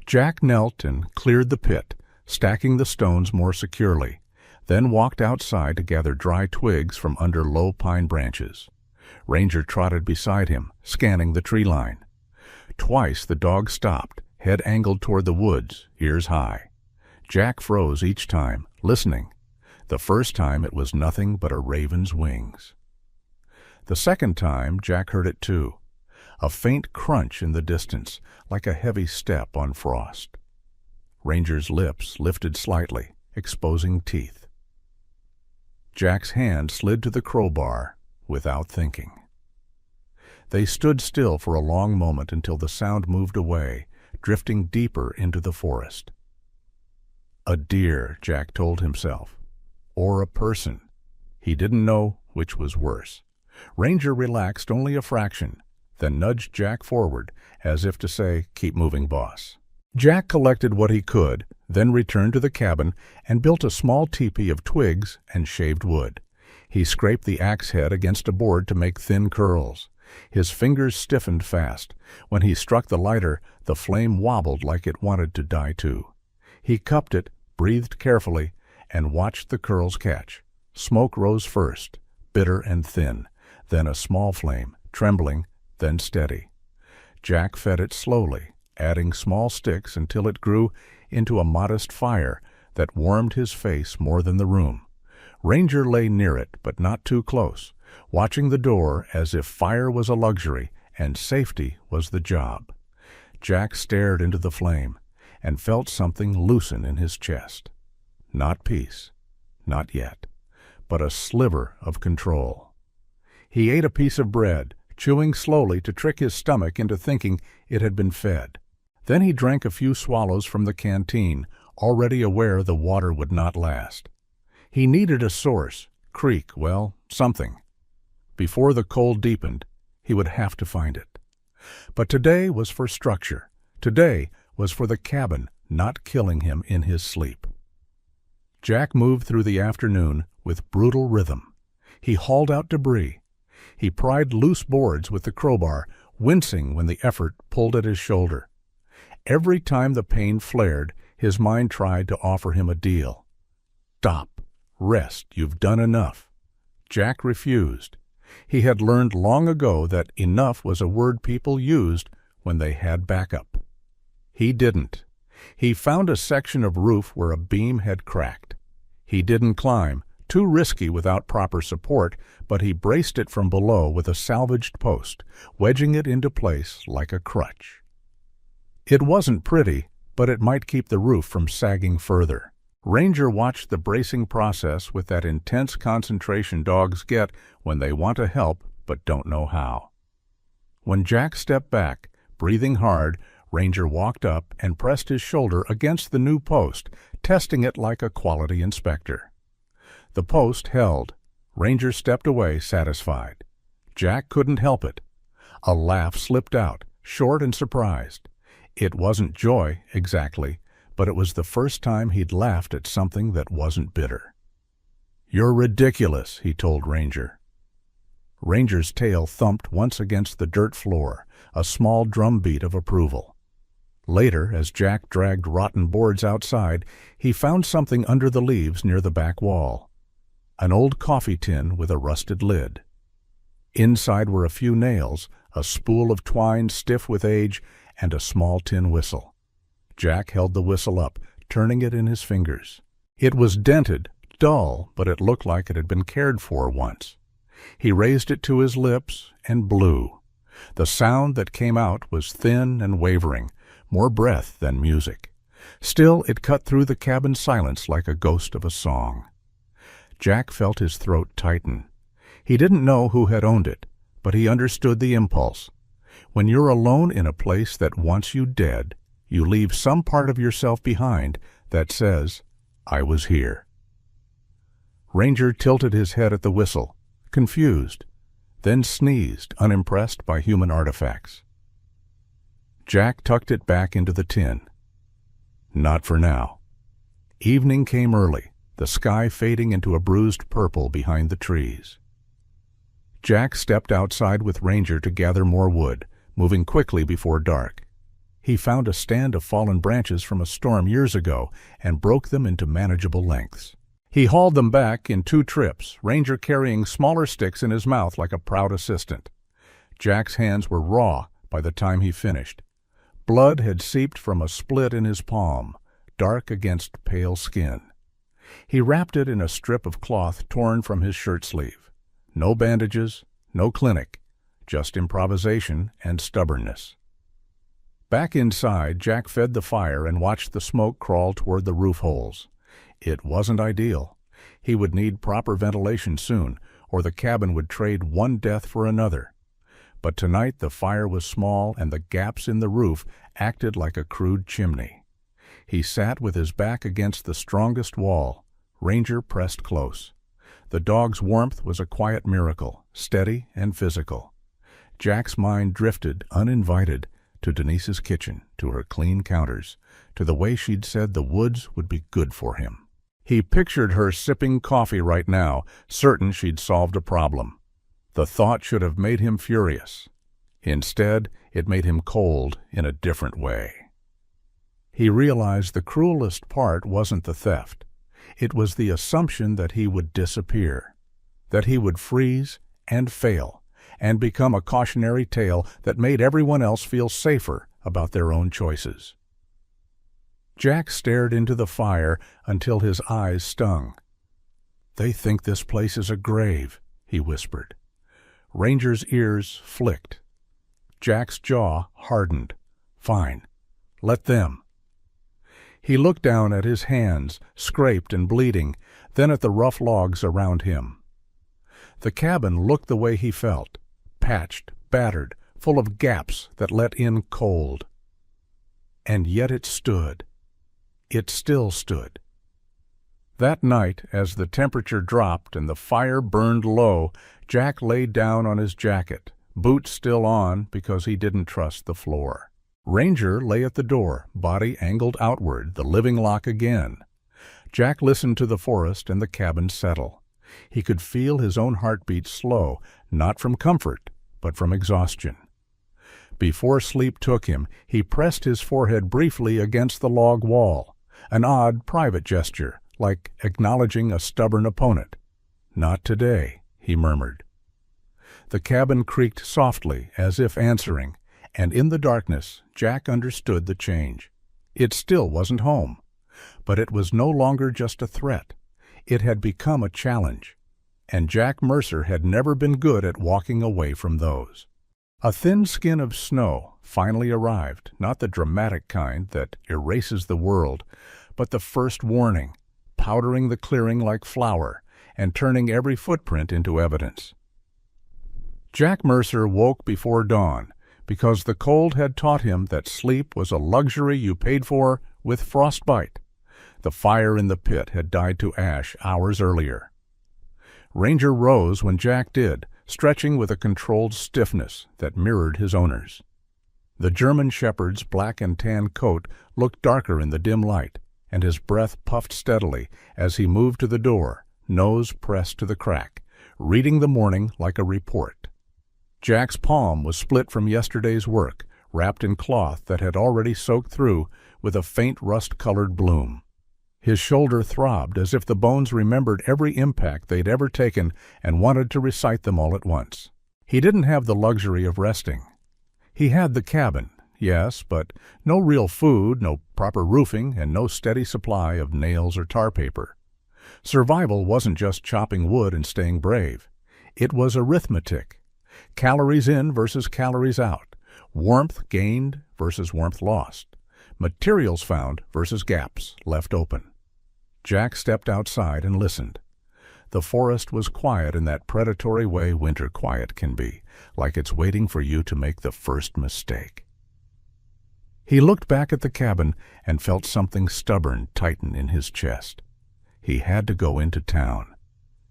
S1: Jack knelt and cleared the pit, stacking the stones more securely, then walked outside to gather dry twigs from under low pine branches. Ranger trotted beside him, scanning the tree line. Twice the dog stopped, head angled toward the woods, ears high. Jack froze each time, listening. The first time it was nothing but a raven's wings. The second time Jack heard it too, a faint crunch in the distance, like a heavy step on frost. Ranger's lips lifted slightly, exposing teeth. Jack's hand slid to the crowbar without thinking. They stood still for a long moment until the sound moved away, drifting deeper into the forest. A deer, Jack told himself. Or a person. He didn't know which was worse. Ranger relaxed only a fraction, then nudged Jack forward, as if to say, "Keep moving, boss." Jack collected what he could, then returned to the cabin and built a small teepee of twigs and shaved wood. He scraped the axe head against a board to make thin curls. His fingers stiffened fast. When he struck the lighter, the flame wobbled like it wanted to die too. He cupped it, breathed carefully, and watched the curls catch. Smoke rose first, bitter and thin, then a small flame, trembling, then steady. Jack fed it slowly, adding small sticks until it grew into a modest fire that warmed his face more than the room. Ranger lay near it, but not too close, watching the door as if fire was a luxury and safety was the job. Jack stared into the flame and felt something loosen in his chest. Not peace, not yet, but a sliver of control. He ate a piece of bread, chewing slowly to trick his stomach into thinking it had been fed. Then he drank a few swallows from the canteen, already aware the water would not last. He needed a source, creek, well, something. Before the cold deepened, he would have to find it. But today was for structure. Today was for the cabin not killing him in his sleep. Jack moved through the afternoon with brutal rhythm. He hauled out debris. He pried loose boards with the crowbar, wincing when the effort pulled at his shoulder. Every time the pain flared, his mind tried to offer him a deal. Stop. Rest. You've done enough. Jack refused. He had learned long ago that enough was a word people used when they had backup. He didn't. He found a section of roof where a beam had cracked. He didn't climb, too risky without proper support, but he braced it from below with a salvaged post, wedging it into place like a crutch. It wasn't pretty, but it might keep the roof from sagging further. Ranger watched the bracing process with that intense concentration dogs get when they want to help but don't know how. When Jack stepped back, breathing hard, Ranger walked up and pressed his shoulder against the new post, testing it like a quality inspector. The post held. Ranger stepped away, satisfied. Jack couldn't help it. A laugh slipped out, short and surprised. It wasn't joy, exactly, but it was the first time he'd laughed at something that wasn't bitter. "You're ridiculous," he told Ranger. Ranger's tail thumped once against the dirt floor, a small drumbeat of approval. Later, as Jack dragged rotten boards outside, he found something under the leaves near the back wall. An old coffee tin with a rusted lid. Inside were a few nails, a spool of twine stiff with age, and a small tin whistle. Jack held the whistle up, turning it in his fingers. It was dented, dull, but it looked like it had been cared for once. He raised it to his lips and blew. The sound that came out was thin and wavering, more breath than music. Still, it cut through the cabin silence like a ghost of a song. Jack felt his throat tighten. He didn't know who had owned it, but he understood the impulse. When you're alone in a place that wants you dead, you leave some part of yourself behind that says, "I was here." Ranger tilted his head at the whistle, confused, then sneezed, unimpressed by human artifacts. Jack tucked it back into the tin. Not for now. Evening came early, the sky fading into a bruised purple behind the trees. Jack stepped outside with Ranger to gather more wood, moving quickly before dark. He found a stand of fallen branches from a storm years ago and broke them into manageable lengths. He hauled them back in 2 trips, Ranger carrying smaller sticks in his mouth like a proud assistant. Jack's hands were raw by the time he finished. Blood had seeped from a split in his palm, dark against pale skin. He wrapped it in a strip of cloth torn from his shirt sleeve. No bandages, no clinic, just improvisation and stubbornness. Back inside, Jack fed the fire and watched the smoke crawl toward the roof holes. It wasn't ideal. He would need proper ventilation soon, or the cabin would trade one death for another. But tonight the fire was small and the gaps in the roof acted like a crude chimney. He sat with his back against the strongest wall. Ranger pressed close. The dog's warmth was a quiet miracle, steady and physical. Jack's mind drifted, uninvited, to Denise's kitchen, to her clean counters, to the way she'd said the woods would be good for him. He pictured her sipping coffee right now, certain she'd solved a problem. The thought should have made him furious. Instead, it made him cold in a different way. He realized the cruelest part wasn't the theft. It was the assumption that he would disappear, that he would freeze and fail, and become a cautionary tale that made everyone else feel safer about their own choices. Jack stared into the fire until his eyes stung. "They think this place is a grave," he whispered. Ranger's ears flicked. Jack's jaw hardened. "Fine. Let them." He looked down at his hands, scraped and bleeding, then at the rough logs around him. The cabin looked the way he felt, patched, battered, full of gaps that let in cold. And yet it stood. It still stood. That night, as the temperature dropped and the fire burned low, Jack lay down on his jacket, boots still on because he didn't trust the floor. Ranger lay at the door, body angled outward, the living lock again. Jack listened to the forest and the cabin settle. He could feel his own heartbeat slow, not from comfort, but from exhaustion. Before sleep took him, he pressed his forehead briefly against the log wall, an odd private gesture, like acknowledging a stubborn opponent. "Not today," he murmured. The cabin creaked softly, as if answering, and in the darkness Jack understood the change. It still wasn't home, but it was no longer just a threat. It had become a challenge, and Jack Mercer had never been good at walking away from those. A thin skin of snow finally arrived, not the dramatic kind that erases the world, but the first warning, powdering the clearing like flour and turning every footprint into evidence. Jack Mercer woke before dawn because the cold had taught him that sleep was a luxury you paid for with frostbite. The fire in the pit had died to ash hours earlier. Ranger rose when Jack did, stretching with a controlled stiffness that mirrored his owner's. The German shepherd's black and tan coat looked darker in the dim light, and his breath puffed steadily as he moved to the door, nose pressed to the crack, reading the morning like a report. Jack's palm was split from yesterday's work, wrapped in cloth that had already soaked through with a faint rust-colored bloom. His shoulder throbbed as if the bones remembered every impact they'd ever taken and wanted to recite them all at once. He didn't have the luxury of resting. He had the cabin, yes, but no real food, no proper roofing, and no steady supply of nails or tar paper. Survival wasn't just chopping wood and staying brave. It was arithmetic. Calories in versus calories out. Warmth gained versus warmth lost. Materials found versus gaps left open. Jack stepped outside and listened. The forest was quiet in that predatory way winter quiet can be, like it's waiting for you to make the first mistake. He looked back at the cabin and felt something stubborn tighten in his chest. He had to go into town.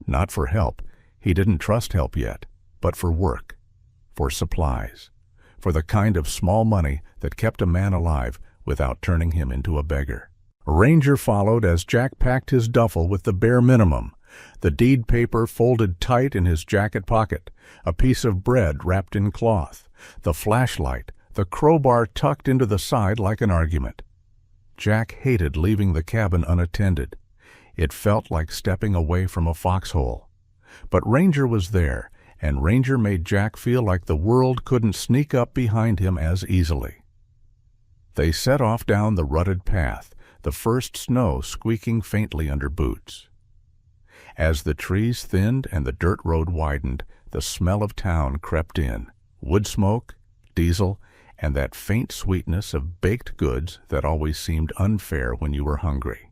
S1: Not for help, he didn't trust help yet, but for work, for supplies, for the kind of small money that kept a man alive without turning him into a beggar. Ranger followed as Jack packed his duffel with the bare minimum, the deed paper folded tight in his jacket pocket, a piece of bread wrapped in cloth, the flashlight, the crowbar tucked into the side like an argument. Jack hated leaving the cabin unattended. It felt like stepping away from a foxhole. But Ranger was there, and Ranger made Jack feel like the world couldn't sneak up behind him as easily. They set off down the rutted path, the first snow squeaking faintly under boots. As the trees thinned and the dirt road widened, the smell of town crept in, wood smoke, diesel, and that faint sweetness of baked goods that always seemed unfair when you were hungry.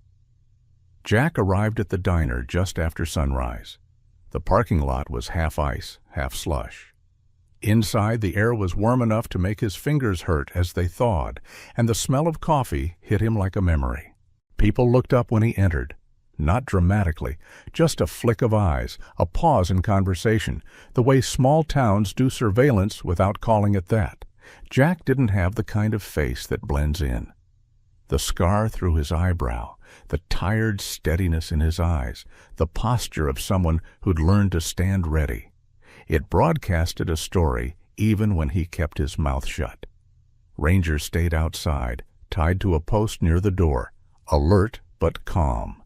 S1: Jack arrived at the diner just after sunrise. The parking lot was half ice, half slush. Inside, the air was warm enough to make his fingers hurt as they thawed, and the smell of coffee hit him like a memory. People looked up when he entered. Not dramatically, just a flick of eyes, a pause in conversation, the way small towns do surveillance without calling it that. Jack didn't have the kind of face that blends in. The scar through his eyebrow, the tired steadiness in his eyes, the posture of someone who'd learned to stand ready. It broadcasted a story even when he kept his mouth shut. Ranger stayed outside, tied to a post near the door, alert but calm.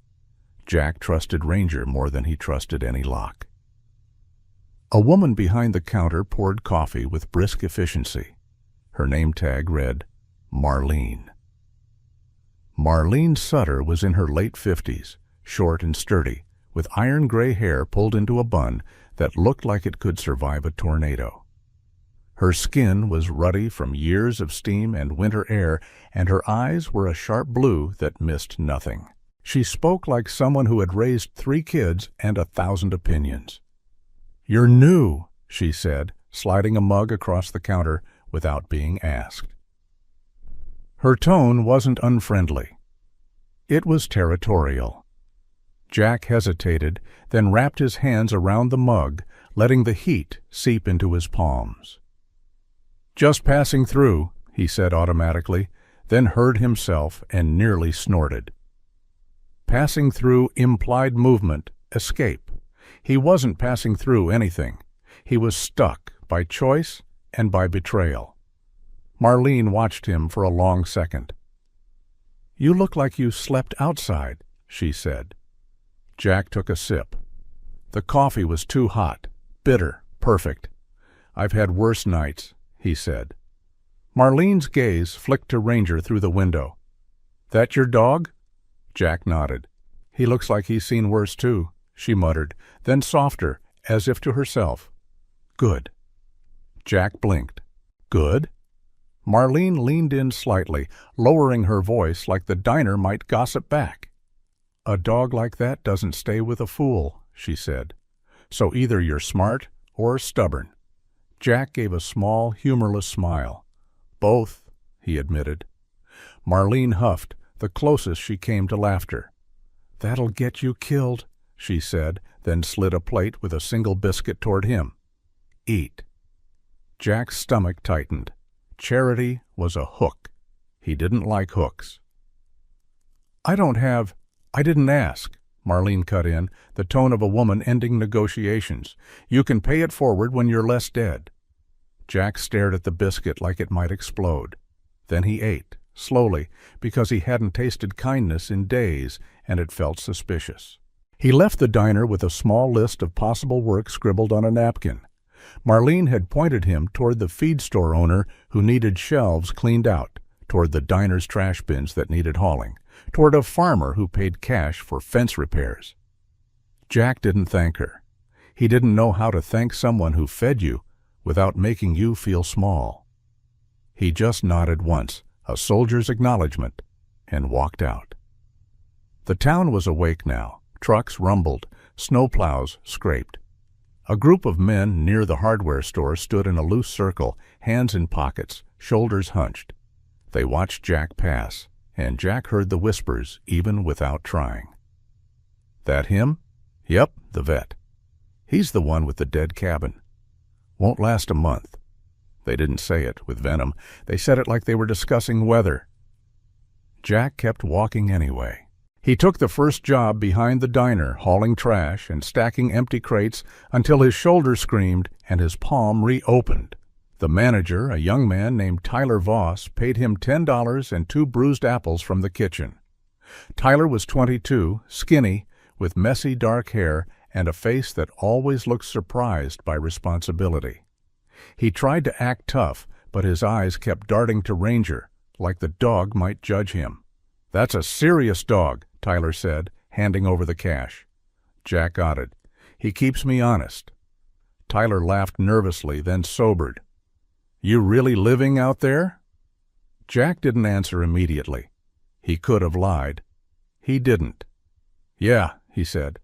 S1: Jack trusted Ranger more than he trusted any lock. A woman behind the counter poured coffee with brisk efficiency. Her name tag read, Marlene. Marlene Sutter was in her late 50s, short and sturdy, with iron-gray hair pulled into a bun that looked like it could survive a tornado. Her skin was ruddy from years of steam and winter air, and her eyes were a sharp blue that missed nothing. She spoke like someone who had raised 3 kids and 1,000 opinions. "You're new," she said, sliding a mug across the counter without being asked. Her tone wasn't unfriendly. It was territorial. Jack hesitated, then wrapped his hands around the mug, letting the heat seep into his palms. "Just passing through," he said automatically, then heard himself and nearly snorted. Passing through implied movement, escape. He wasn't passing through anything. He was stuck by choice and by betrayal. Marlene watched him for a long second. "You look like you slept outside," she said. Jack took a sip. The coffee was too hot, bitter, perfect. "I've had worse nights," he said. Marlene's gaze flicked to Ranger through the window. "That your dog?" Jack nodded. "He looks like he's seen worse too," she muttered, then softer, as if to herself. "Good." Jack blinked. "Good?" Marlene leaned in slightly, lowering her voice like the diner might gossip back. "A dog like that doesn't stay with a fool," she said. "So either you're smart or stubborn." Jack gave a small, humorless smile. "Both," he admitted. Marlene huffed, the closest she came to laughter. "That'll get you killed," she said, then slid a plate with a single biscuit toward him. "Eat." Jack's stomach tightened. Charity was a hook. He didn't like hooks. I didn't ask," Marlene cut in, the tone of a woman ending negotiations. "You can pay it forward when you're less dead." Jack stared at the biscuit like it might explode. Then he ate, slowly, because he hadn't tasted kindness in days, and it felt suspicious. He left the diner with a small list of possible work scribbled on a napkin. Marlene had pointed him toward the feed store owner who needed shelves cleaned out, toward the diner's trash bins that needed hauling, toward a farmer who paid cash for fence repairs. Jack didn't thank her. He didn't know how to thank someone who fed you without making you feel small. He just nodded once, a soldier's acknowledgement, and walked out. The town was awake now. Trucks rumbled, snowplows scraped. A group of men near the hardware store stood in a loose circle, hands in pockets, shoulders hunched. They watched Jack pass, and Jack heard the whispers even without trying. "That him?" "Yep, the vet. He's the one with the dead cabin. Won't last a month." They didn't say it with venom. They said it like they were discussing weather. Jack kept walking anyway. He took the first job behind the diner, hauling trash and stacking empty crates until his shoulder screamed and his palm reopened. The manager, a young man named Tyler Voss, paid him $10 and 2 bruised apples from the kitchen. Tyler was 22, skinny, with messy dark hair and a face that always looked surprised by responsibility. He tried to act tough, but his eyes kept darting to Ranger, like the dog might judge him. "That's a serious dog," Tyler said, handing over the cash. Jack nodded. "He keeps me honest." Tyler laughed nervously, then sobered. "You really living out there?" Jack didn't answer immediately. He could have lied. He didn't. "Yeah," he said.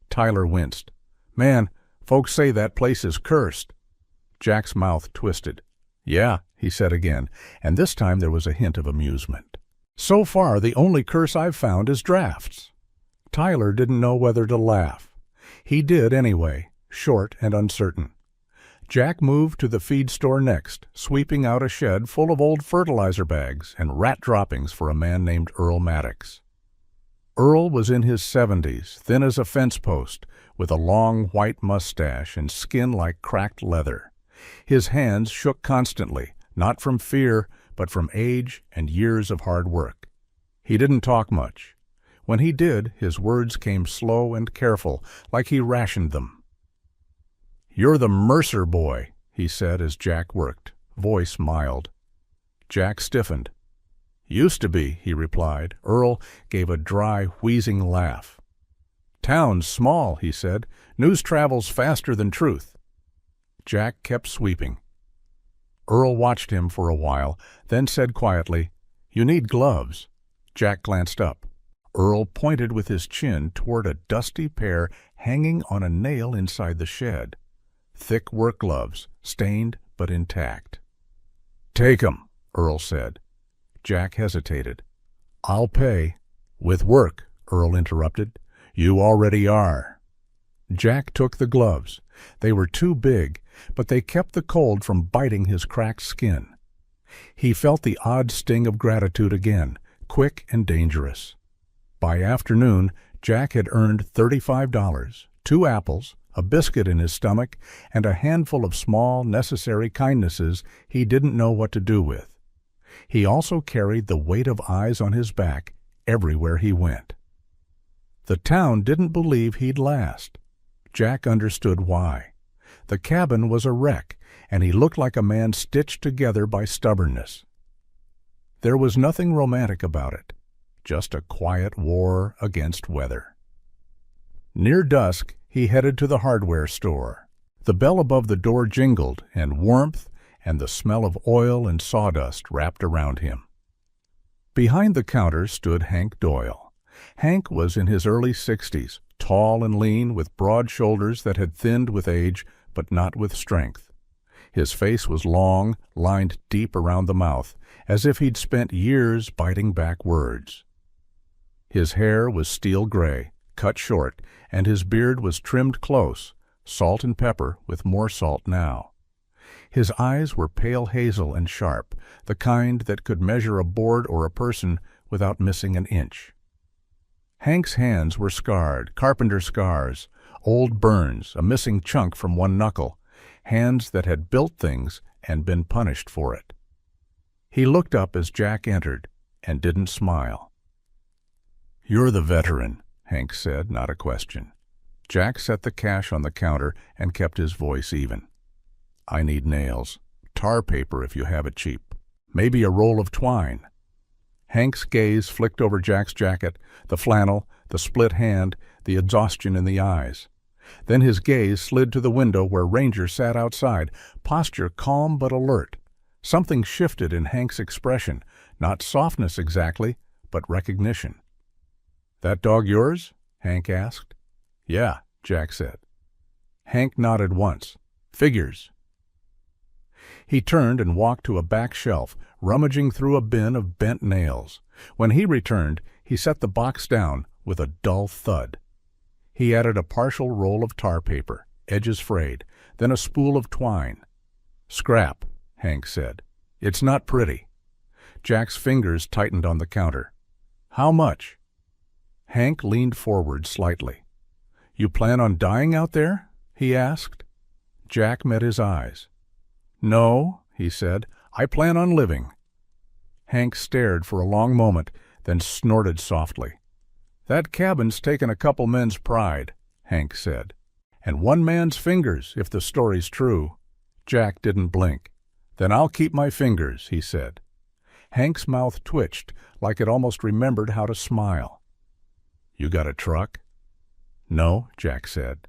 S1: Tyler winced. "Man, folks say that place is cursed." Jack's mouth twisted. "Yeah," he said again, and this time there was a hint of amusement. "So far, the only curse I've found is drafts." Tyler didn't know whether to laugh. He did anyway, short and uncertain. Jack moved to the feed store next, sweeping out a shed full of old fertilizer bags and rat droppings for a man named Earl Maddox. Earl was in his 70s, thin as a fence post, with a long white mustache and skin like cracked leather. His hands shook constantly, not from fear, but from age and years of hard work. He didn't talk much. When he did, his words came slow and careful, like he rationed them. "You're the Mercer boy," he said as Jack worked, voice mild. Jack stiffened. "Used to be," he replied. Earl gave a dry, wheezing laugh. "Town's small," he said. "News travels faster than truth." Jack kept sweeping. Earl watched him for a while, then said quietly, "You need gloves." Jack glanced up. Earl pointed with his chin toward a dusty pair hanging on a nail inside the shed. Thick work gloves, stained but intact. "Take 'em," Earl said. Jack hesitated. "I'll pay." "With work," Earl interrupted. "You already are." Jack took the gloves. They were too big, but they kept the cold from biting his cracked skin. He felt the odd sting of gratitude again, quick and dangerous. By afternoon, Jack had earned $35, 2 apples, a biscuit in his stomach, and a handful of small, necessary kindnesses he didn't know what to do with. He also carried the weight of eyes on his back everywhere he went. The town didn't believe he'd last. Jack understood why. The cabin was a wreck, and he looked like a man stitched together by stubbornness. There was nothing romantic about it, just a quiet war against weather. Near dusk, he headed to the hardware store. The bell above the door jingled, and warmth and the smell of oil and sawdust wrapped around him. Behind the counter stood Hank Doyle. Hank was in his early 60s, tall and lean, with broad shoulders that had thinned with age, but not with strength. His face was long, lined deep around the mouth, as if he'd spent years biting back words. His hair was steel gray, cut short, and his beard was trimmed close, salt and pepper with more salt now. His eyes were pale hazel and sharp, the kind that could measure a board or a person without missing an inch. Hank's hands were scarred, carpenter scars, old burns, a missing chunk from one knuckle, hands that had built things and been punished for it. He looked up as Jack entered and didn't smile. "You're the veteran," Hank said, not a question. Jack set the cash on the counter and kept his voice even. "I need nails. Tar paper if you have it cheap. Maybe a roll of twine." Hank's gaze flicked over Jack's jacket, the flannel, the split hand, the exhaustion in the eyes. Then his gaze slid to the window where Ranger sat outside, posture calm but alert. Something shifted in Hank's expression, not softness exactly, but recognition. "That dog yours?" Hank asked. "Yeah," Jack said. Hank nodded once. "Figures." He turned and walked to a back shelf, rummaging through a bin of bent nails. When he returned, he set the box down with a dull thud. He added a partial roll of tar paper, edges frayed, then a spool of twine. "Scrap," Hank said. "It's not pretty." Jack's fingers tightened on the counter. "How much?" Hank leaned forward slightly. "You plan on dying out there?" he asked. Jack met his eyes. "No," he said, "I plan on living." Hank stared for a long moment, then snorted softly. "That cabin's taken a couple men's pride," Hank said. "And one man's fingers, if the story's true." Jack didn't blink. "Then I'll keep my fingers," he said. Hank's mouth twitched, like it almost remembered how to smile. "You got a truck?" "No," Jack said.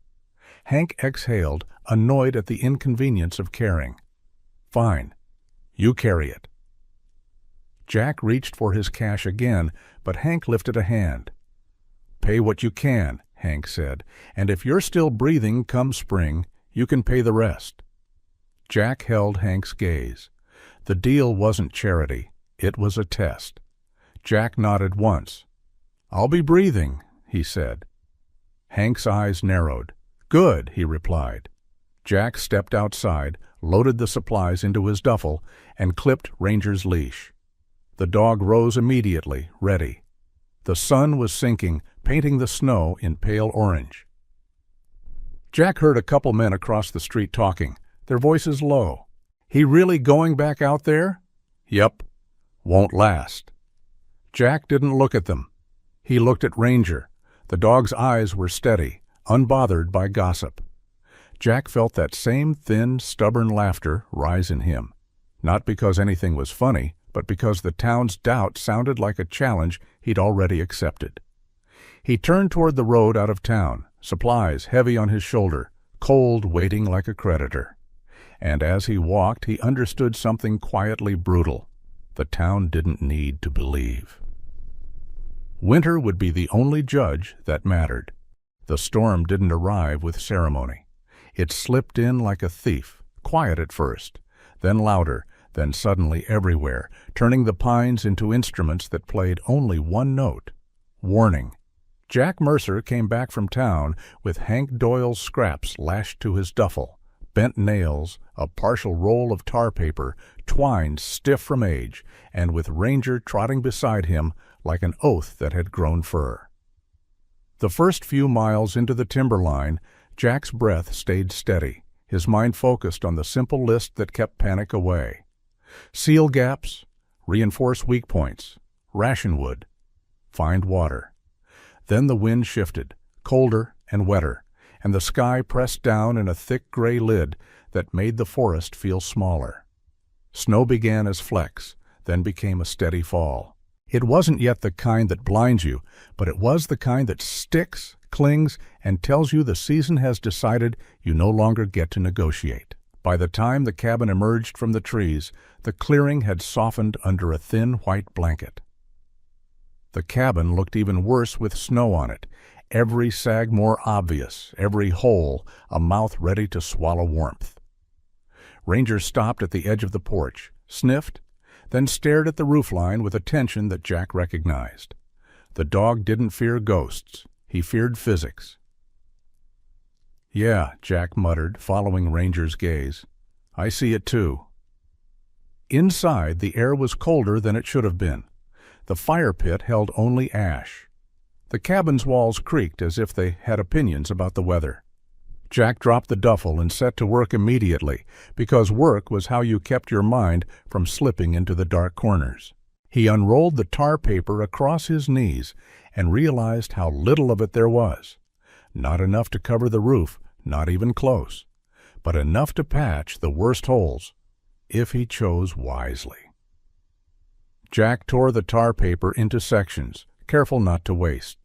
S1: Hank exhaled, annoyed at the inconvenience of caring. "Fine. You carry it." Jack reached for his cash again, but Hank lifted a hand. "Pay what you can," Hank said, "and if you're still breathing come spring, you can pay the rest." Jack held Hank's gaze. The deal wasn't charity. It was a test. Jack nodded once. "I'll be breathing," he said. Hank's eyes narrowed. "Good," he replied. Jack stepped outside, loaded the supplies into his duffel, and clipped Ranger's leash. The dog rose immediately, ready. The sun was sinking, painting the snow in pale orange. Jack heard a couple men across the street talking, their voices low. "He really going back out there?" "Yep. Won't last." Jack didn't look at them. He looked at Ranger. The dog's eyes were steady, unbothered by gossip. Jack felt that same thin, stubborn laughter rise in him, not because anything was funny, but because the town's doubt sounded like a challenge he'd already accepted. He turned toward the road out of town, supplies heavy on his shoulder, cold waiting like a creditor. And as he walked, he understood something quietly brutal. The town didn't need to believe. Winter would be the only judge that mattered. The storm didn't arrive with ceremony. It slipped in like a thief, quiet at first, then louder, then suddenly everywhere, turning the pines into instruments that played only one note: warning. Jack Mercer came back from town with Hank Doyle's scraps lashed to his duffel, bent nails, a partial roll of tar paper, twine stiff from age, and with Ranger trotting beside him like an oath that had grown fur. The first few miles into the timberline, Jack's breath stayed steady, his mind focused on the simple list that kept panic away. Seal gaps, reinforce weak points, ration wood, find water. Then the wind shifted, colder and wetter, and the sky pressed down in a thick gray lid that made the forest feel smaller. Snow began as flecks, then became a steady fall. It wasn't yet the kind that blinds you, but it was the kind that sticks, clings, and tells you the season has decided you no longer get to negotiate. By the time the cabin emerged from the trees, the clearing had softened under a thin white blanket. The cabin looked even worse with snow on it, every sag more obvious, every hole a mouth ready to swallow warmth. Ranger stopped at the edge of the porch, sniffed, then stared at the roofline with a tension that Jack recognized. The dog didn't fear ghosts. He feared physics. "Yeah," Jack muttered, following Ranger's gaze. "I see it too." Inside, the air was colder than it should have been. The fire pit held only ash. The cabin's walls creaked as if they had opinions about the weather. Jack dropped the duffel and set to work immediately, because work was how you kept your mind from slipping into the dark corners. He unrolled the tar paper across his knees and realized how little of it there was. Not enough to cover the roof, not even close, but enough to patch the worst holes, if he chose wisely. Jack tore the tar paper into sections, careful not to waste.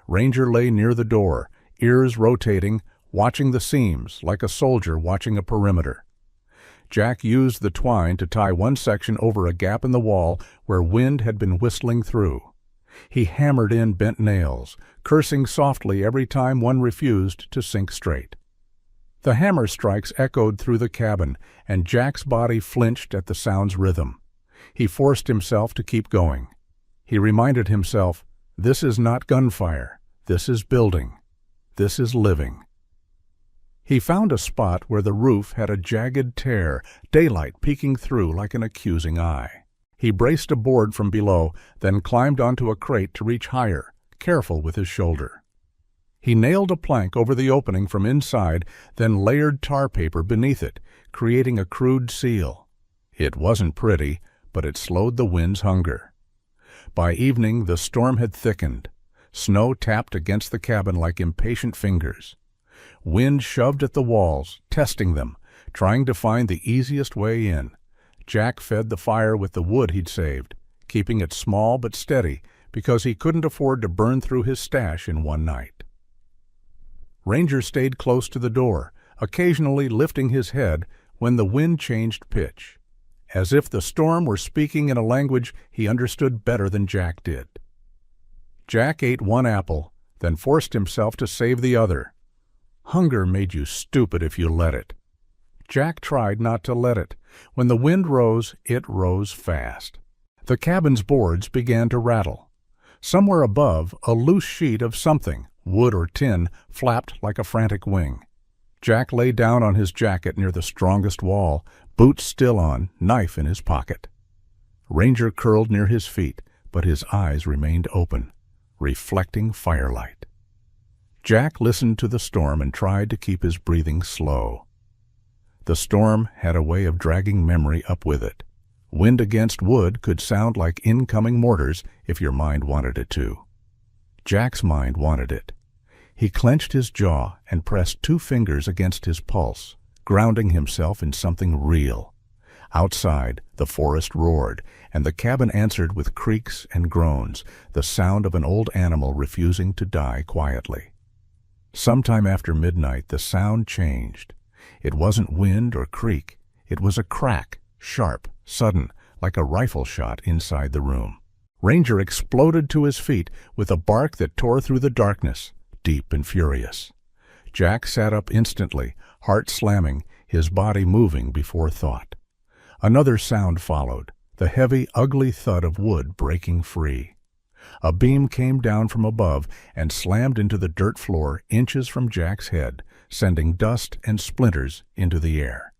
S1: Ranger lay near the door, ears rotating, watching the seams like a soldier watching a perimeter. Jack used the twine to tie one section over a gap in the wall where wind had been whistling through. He hammered in bent nails, cursing softly every time one refused to sink straight. The hammer strikes echoed through the cabin, and Jack's body flinched at the sound's rhythm. He forced himself to keep going. He reminded himself, this is not gunfire, this is building, this is living. He found a spot where the roof had a jagged tear, daylight peeking through like an accusing eye. He braced a board from below, then climbed onto a crate to reach higher, careful with his shoulder. He nailed a plank over the opening from inside, then layered tar paper beneath it, creating a crude seal. It wasn't pretty, but it slowed the wind's hunger. By evening, the storm had thickened. Snow tapped against the cabin like impatient fingers. Wind shoved at the walls, testing them, trying to find the easiest way in. Jack fed the fire with the wood he'd saved, keeping it small but steady because he couldn't afford to burn through his stash in one night. Ranger stayed close to the door, occasionally lifting his head when the wind changed pitch, as if the storm were speaking in a language he understood better than Jack did. Jack ate one apple, then forced himself to save the other. Hunger made you stupid if you let it. Jack tried not to let it. When the wind rose, it rose fast. The cabin's boards began to rattle. Somewhere above, a loose sheet of something, wood or tin, flapped like a frantic wing. Jack lay down on his jacket near the strongest wall, boots still on, knife in his pocket. Ranger curled near his feet, but his eyes remained open, reflecting firelight. Jack listened to the storm and tried to keep his breathing slow. The storm had a way of dragging memory up with it. Wind against wood could sound like incoming mortars if your mind wanted it to. Jack's mind wanted it. He clenched his jaw and pressed 2 fingers against his pulse, grounding himself in something real. Outside, the forest roared, and the cabin answered with creaks and groans, the sound of an old animal refusing to die quietly. Sometime after midnight, the sound changed. It wasn't wind or creak. It was a crack, sharp, sudden, like a rifle shot inside the room. Ranger exploded to his feet with a bark that tore through the darkness, deep and furious. Jack sat up instantly, heart slamming, his body moving before thought. Another sound followed, the heavy, ugly thud of wood breaking free. A beam came down from above and slammed into the dirt floor inches from Jack's head, sending dust and splinters into the air.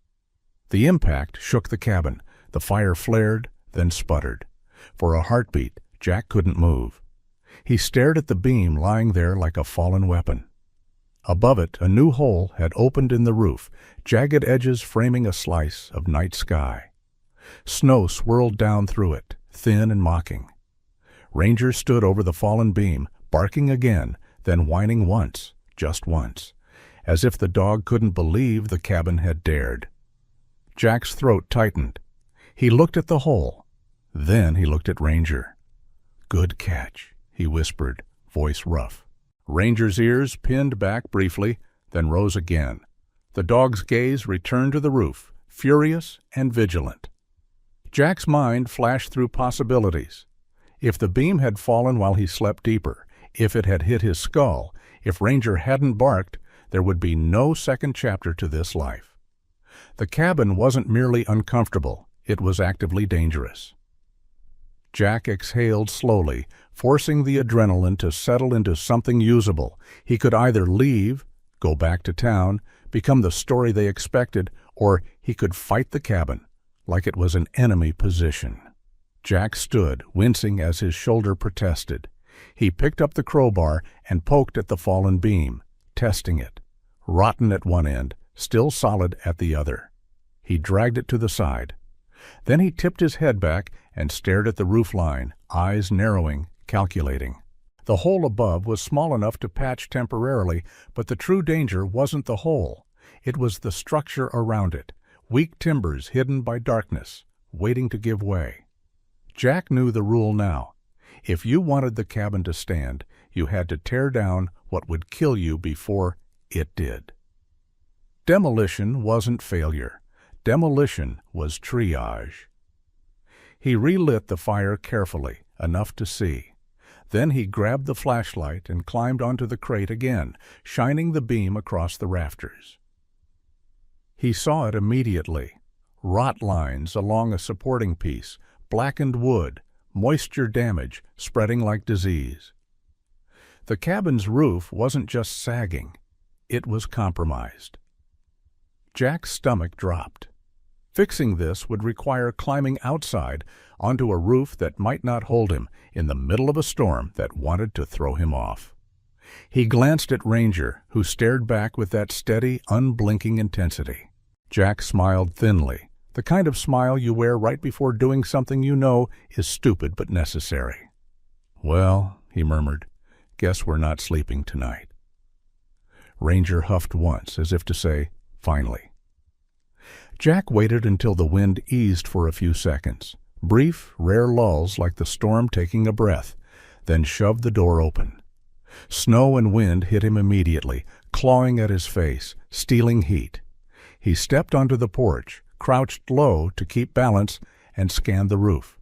S1: The impact shook the cabin. The fire flared, then sputtered. For a heartbeat, Jack couldn't move. He stared at the beam lying there like a fallen weapon. Above it, a new hole had opened in the roof, jagged edges framing a slice of night sky. Snow swirled down through it, thin and mocking. Ranger stood over the fallen beam, barking again, then whining once, just once, as if the dog couldn't believe the cabin had dared. Jack's throat tightened. He looked at the hole. Then he looked at Ranger. "Good catch," he whispered, voice rough. Ranger's ears pinned back briefly, then rose again. The dog's gaze returned to the roof, furious and vigilant. Jack's mind flashed through possibilities. If the beam had fallen while he slept deeper, if it had hit his skull, if Ranger hadn't barked, there would be no second chapter to this life. The cabin wasn't merely uncomfortable, it was actively dangerous. Jack exhaled slowly, forcing the adrenaline to settle into something usable. He could either leave, go back to town, become the story they expected, or he could fight the cabin like it was an enemy position. Jack stood, wincing as his shoulder protested. He picked up the crowbar and poked at the fallen beam, testing it. Rotten at one end, still solid at the other. He dragged it to the side. Then he tipped his head back and stared at the roof line, eyes narrowing, calculating. The hole above was small enough to patch temporarily, but the true danger wasn't the hole. It was the structure around it, weak timbers hidden by darkness, waiting to give way. Jack knew the rule now. If you wanted the cabin to stand, you had to tear down what would kill you before it did. Demolition wasn't failure. Demolition was triage. He relit the fire carefully, enough to see. Then he grabbed the flashlight and climbed onto the crate again, shining the beam across the rafters. He saw it immediately. Rot lines along a supporting piece, blackened wood, moisture damage spreading like disease. The cabin's roof wasn't just sagging, it was compromised. Jack's stomach dropped. Fixing this would require climbing outside onto a roof that might not hold him in the middle of a storm that wanted to throw him off. He glanced at Ranger, who stared back with that steady, unblinking intensity. Jack smiled thinly, the kind of smile you wear right before doing something you know is stupid but necessary. "Well," he murmured, "guess we're not sleeping tonight." Ranger huffed once, as if to say, "Finally." Jack waited until the wind eased for a few seconds, brief, rare lulls like the storm taking a breath, then shoved the door open. Snow and wind hit him immediately, clawing at his face, stealing heat. He stepped onto the porch, crouched low to keep balance, and scanned the roof.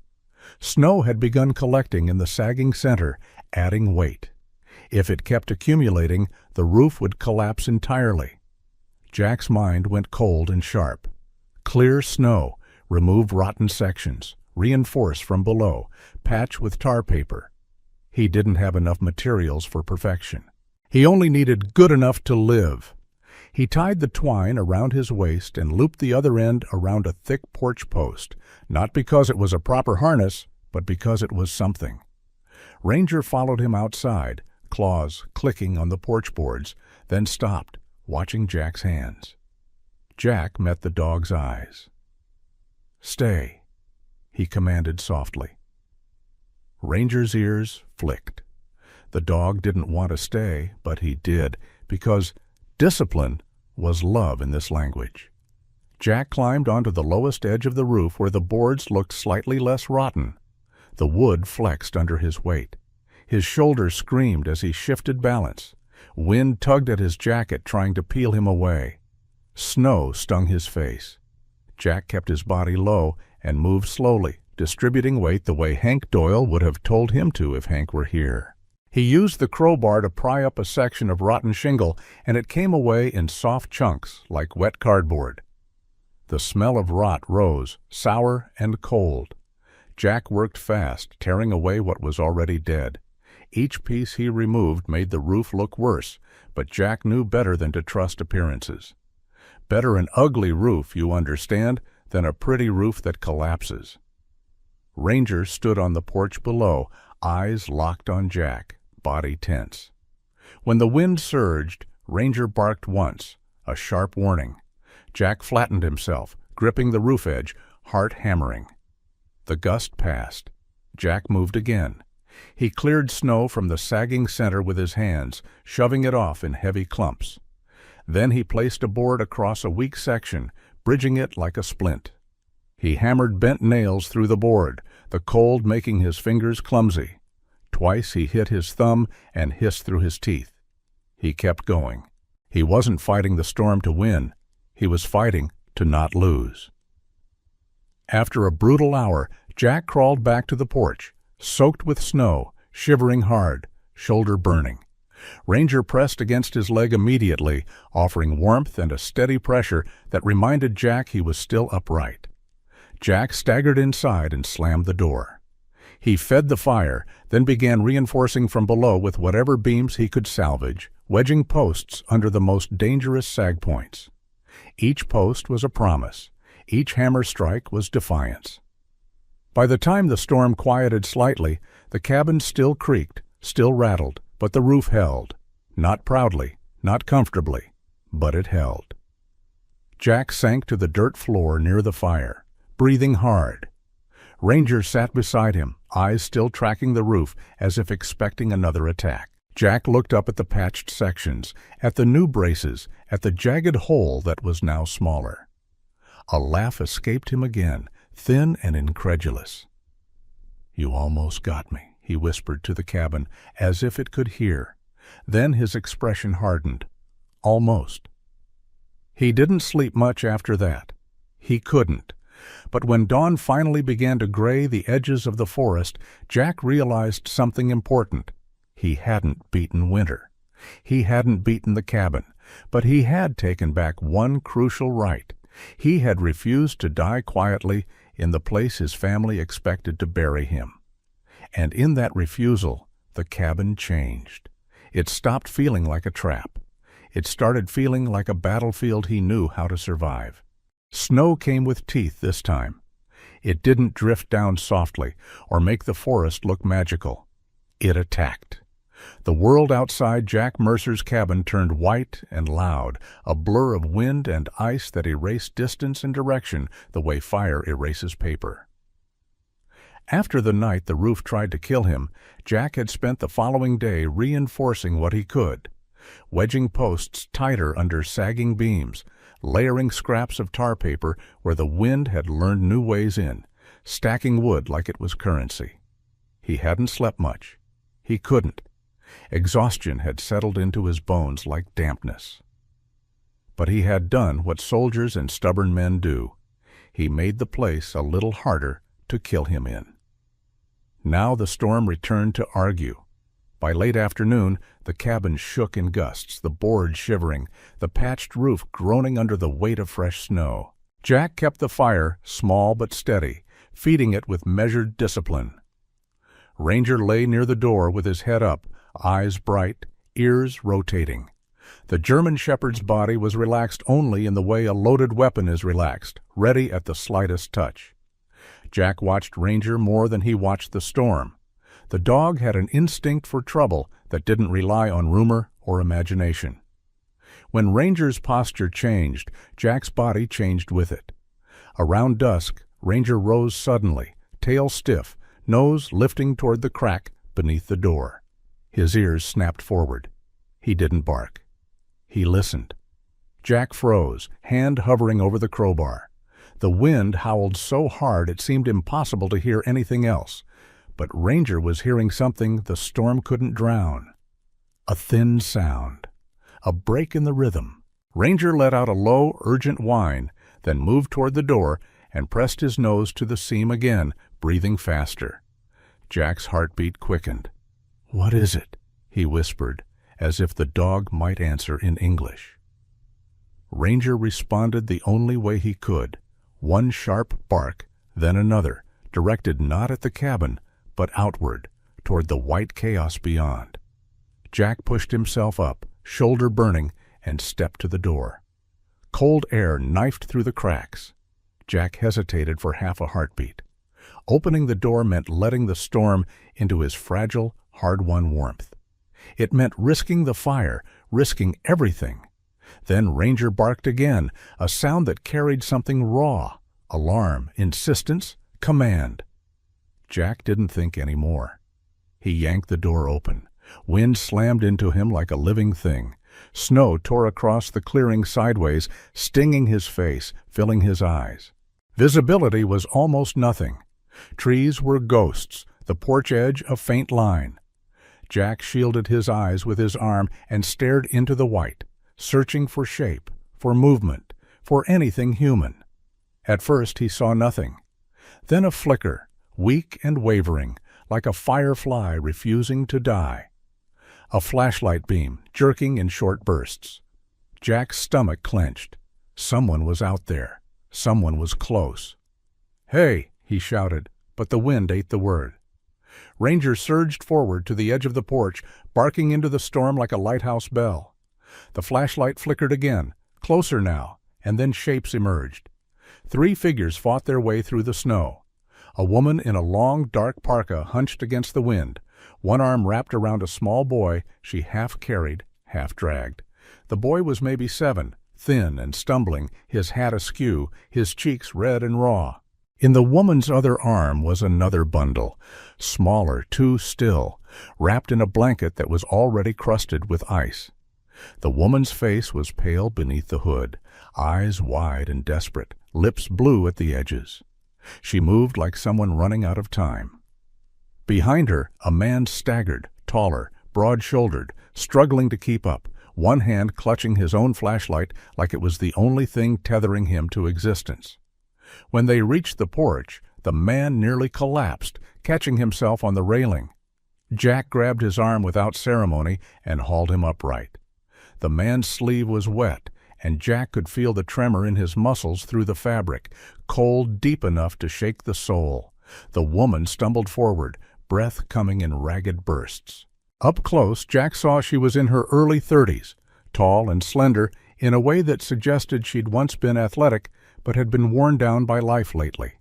S1: Snow had begun collecting in the sagging center, adding weight. If it kept accumulating, the roof would collapse entirely. Jack's mind went cold and sharp. Clear snow, remove rotten sections, reinforce from below, patch with tar paper. He didn't have enough materials for perfection. He only needed good enough to live. He tied the twine around his waist and looped the other end around a thick porch post, not because it was a proper harness, but because it was something. Ranger followed him outside, claws clicking on the porch boards, then stopped, watching Jack's hands. Jack met the dog's eyes. "Stay," he commanded softly. Ranger's ears flicked. The dog didn't want to stay, but he did, because discipline was love in this language. Jack climbed onto the lowest edge of the roof where the boards looked slightly less rotten. The wood flexed under his weight. His shoulders screamed as he shifted balance. Wind tugged at his jacket, trying to peel him away. Snow stung his face. Jack kept his body low and moved slowly, distributing weight the way Hank Doyle would have told him to if Hank were here. He used the crowbar to pry up a section of rotten shingle, and it came away in soft chunks like wet cardboard. The smell of rot rose, sour and cold. Jack worked fast, tearing away what was already dead. Each piece he removed made the roof look worse, but Jack knew better than to trust appearances. Better an ugly roof, you understand, than a pretty roof that collapses. Ranger stood on the porch below, eyes locked on Jack, body tense. When the wind surged, Ranger barked once, a sharp warning. Jack flattened himself, gripping the roof edge, heart hammering. The gust passed. Jack moved again. He cleared snow from the sagging center with his hands, shoving it off in heavy clumps. Then he placed a board across a weak section, bridging it like a splint. He hammered bent nails through the board, the cold making his fingers clumsy. Twice he hit his thumb and hissed through his teeth. He kept going. He wasn't fighting the storm to win. He was fighting to not lose. After a brutal hour, Jack crawled back to the porch, soaked with snow, shivering hard, shoulder burning. Ranger pressed against his leg immediately, offering warmth and a steady pressure that reminded Jack he was still upright. Jack staggered inside and slammed the door. He fed the fire, then began reinforcing from below with whatever beams he could salvage, wedging posts under the most dangerous sag points. Each post was a promise. Each hammer strike was defiance. By the time the storm quieted slightly, the cabin still creaked, still rattled, but the roof held. Not proudly, not comfortably, but it held. Jack sank to the dirt floor near the fire, breathing hard. Ranger sat beside him, eyes still tracking the roof as if expecting another attack. Jack looked up at the patched sections, at the new braces, at the jagged hole that was now smaller. A laugh escaped him again, thin and incredulous. "You almost got me," he whispered to the cabin, as if it could hear. Then his expression hardened. Almost. He didn't sleep much after that. He couldn't. But when dawn finally began to gray the edges of the forest, Jack realized something important. He hadn't beaten winter. He hadn't beaten the cabin, but he had taken back one crucial right. He had refused to die quietly in the place his family expected to bury him. And in that refusal, the cabin changed. It stopped feeling like a trap. It started feeling like a battlefield he knew how to survive. Snow came with teeth this time. It didn't drift down softly or make the forest look magical. It attacked. The world outside Jack Mercer's cabin turned white and loud, a blur of wind and ice that erased distance and direction the way fire erases paper. After the night the roof tried to kill him, Jack had spent the following day reinforcing what he could, wedging posts tighter under sagging beams, layering scraps of tar paper where the wind had learned new ways in, stacking wood like it was currency. He hadn't slept much. He couldn't. Exhaustion had settled into his bones like dampness. But he had done what soldiers and stubborn men do. He made the place a little harder to kill him in. Now the storm returned to argue. By late afternoon, the cabin shook in gusts, the boards shivering, the patched roof groaning under the weight of fresh snow. Jack kept the fire small but steady, feeding it with measured discipline. Ranger lay near the door with his head up, eyes bright, ears rotating. The German shepherd's body was relaxed only in the way a loaded weapon is relaxed, ready at the slightest touch. Jack watched Ranger more than he watched the storm. The dog had an instinct for trouble that didn't rely on rumor or imagination. When Ranger's posture changed, Jack's body changed with it. Around dusk, Ranger rose suddenly, tail stiff, nose lifting toward the crack beneath the door. His ears snapped forward. He didn't bark. He listened. Jack froze, hand hovering over the crowbar. The wind howled so hard it seemed impossible to hear anything else. But Ranger was hearing something the storm couldn't drown. A thin sound. A break in the rhythm. Ranger let out a low, urgent whine, then moved toward the door and pressed his nose to the seam again, breathing faster. Jack's heartbeat quickened. "What is it?" he whispered, as if the dog might answer in English. Ranger responded the only way he could. One sharp bark, then another, directed not at the cabin, but outward, toward the white chaos beyond. Jack pushed himself up, shoulder burning, and stepped to the door. Cold air knifed through the cracks. Jack hesitated for half a heartbeat. Opening the door meant letting the storm into his fragile, hard-won warmth. It meant risking the fire, risking everything. Then Ranger barked again, a sound that carried something raw, alarm, insistence, command. Jack didn't think any more. He yanked the door open. Wind slammed into him like a living thing. Snow tore across the clearing sideways, stinging his face, filling his eyes. Visibility was almost nothing. Trees were ghosts, the porch edge a faint line. Jack shielded his eyes with his arm and stared into the white, searching for shape, for movement, for anything human. At first he saw nothing. Then a flicker, weak and wavering, like a firefly refusing to die. A flashlight beam, jerking in short bursts. Jack's stomach clenched. Someone was out there. Someone was close. "Hey!" he shouted, but the wind ate the word. Ranger surged forward to the edge of the porch, barking into the storm like a lighthouse bell. The flashlight flickered again, closer now, and then shapes emerged. 3 figures fought their way through the snow. A woman in a long, dark parka hunched against the wind. One arm wrapped around a small boy she half carried, half dragged. The boy was maybe 7, thin and stumbling, his hat askew, his cheeks red and raw. In the woman's other arm was another bundle, smaller, too still, wrapped in a blanket that was already crusted with ice. The woman's face was pale beneath the hood, eyes wide and desperate, lips blue at the edges. She moved like someone running out of time. Behind her, a man staggered, taller, broad-shouldered, struggling to keep up, one hand clutching his own flashlight like it was the only thing tethering him to existence. When they reached the porch, the man nearly collapsed, catching himself on the railing. Jack grabbed his arm without ceremony and hauled him upright. The man's sleeve was wet, and Jack could feel the tremor in his muscles through the fabric, cold deep enough to shake the soul. The woman stumbled forward, breath coming in ragged bursts. Up close, Jack saw she was in her early 30s, tall and slender in a way that suggested she'd once been athletic but had been worn down by life lately.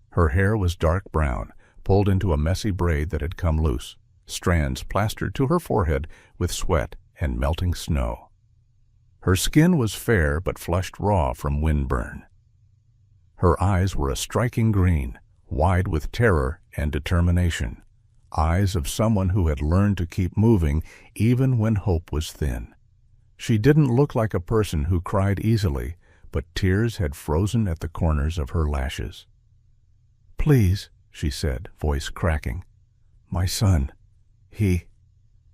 S1: Her hair was dark brown, pulled into a messy braid that had come loose, strands plastered to her forehead with sweat and melting snow. Her skin was fair but flushed raw from windburn. Her eyes were a striking green, wide with terror and determination, eyes of someone who had learned to keep moving even when hope was thin. She didn't look like a person who cried easily, but tears had frozen at the corners of her lashes. "Please," she said, voice cracking. "My son, he—"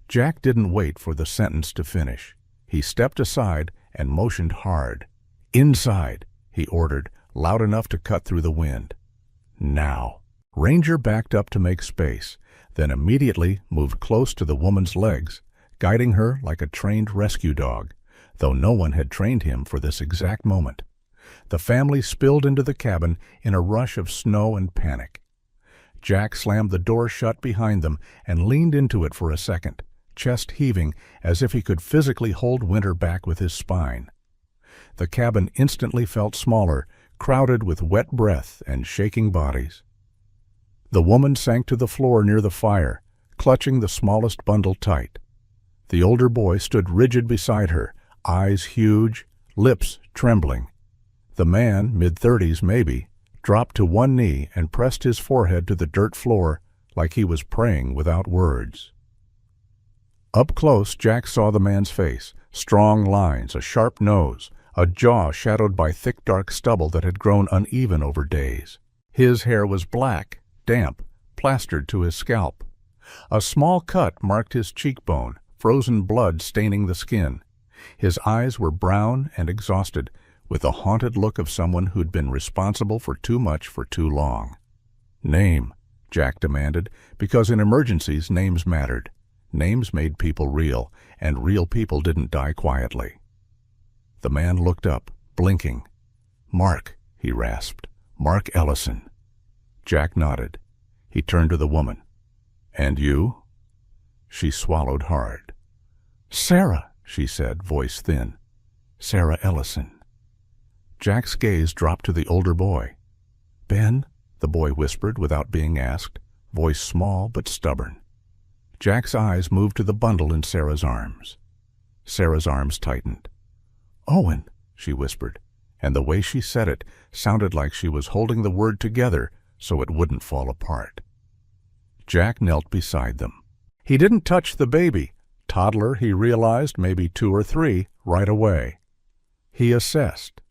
S1: Jack didn't wait for the sentence to finish. He stepped aside and motioned hard. "Inside," he ordered, loud enough to cut through the wind. "Now." Ranger backed up to make space, then immediately moved close to the woman's legs, guiding her like a trained rescue dog, though no one had trained him for this exact moment. The family spilled into the cabin in a rush of snow and panic. Jack slammed the door shut behind them and leaned into it for a second, chest heaving as if he could physically hold winter back with his spine. The cabin instantly felt smaller, crowded with wet breath and shaking bodies. The woman sank to the floor near the fire, clutching the smallest bundle tight. The older boy stood rigid beside her, eyes huge, lips trembling. The man, mid-30s maybe, dropped to one knee and pressed his forehead to the dirt floor like he was praying without words. Up close, Jack saw the man's face, strong lines, a sharp nose, a jaw shadowed by thick dark stubble that had grown uneven over days. His hair was black, damp, plastered to his scalp. A small cut marked his cheekbone, frozen blood staining the skin. His eyes were brown and exhausted, with the haunted look of someone who'd been responsible for too much for too long. "Name," Jack demanded, because in emergencies names mattered. Names made people real, and real people didn't die quietly. The man looked up, blinking. "Mark," he rasped. "Mark Ellison." Jack nodded. He turned to the woman. "And you?" She swallowed hard. "Sarah," she said, voice thin. "Sarah Ellison." Jack's gaze dropped to the older boy. "Ben?" the boy whispered without being asked, voice small but stubborn. Jack's eyes moved to the bundle in Sarah's arms. Sarah's arms tightened. "Owen," she whispered, and the way she said it sounded like she was holding the word together so it wouldn't fall apart. Jack knelt beside them. He didn't touch the baby, toddler he realized maybe 2 or 3, right away. He assessed.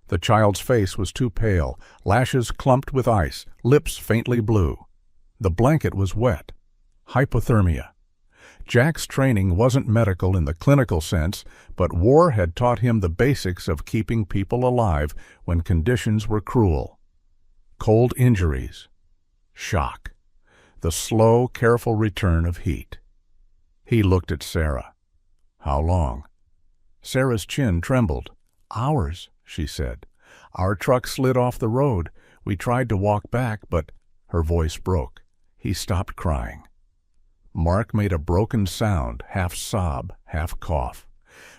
S1: The child's face was too pale, lashes clumped with ice, lips faintly blue. The blanket was wet. Hypothermia. Jack's training wasn't medical in the clinical sense, but war had taught him the basics of keeping people alive when conditions were cruel. Cold injuries. Shock. The slow, careful return of heat. He looked at Sarah. "How long?" Sarah's chin trembled. "Hours," she said. "Our truck slid off the road. We tried to walk back, but—" Her voice broke. He stopped crying. Mark made a broken sound, half sob, half cough.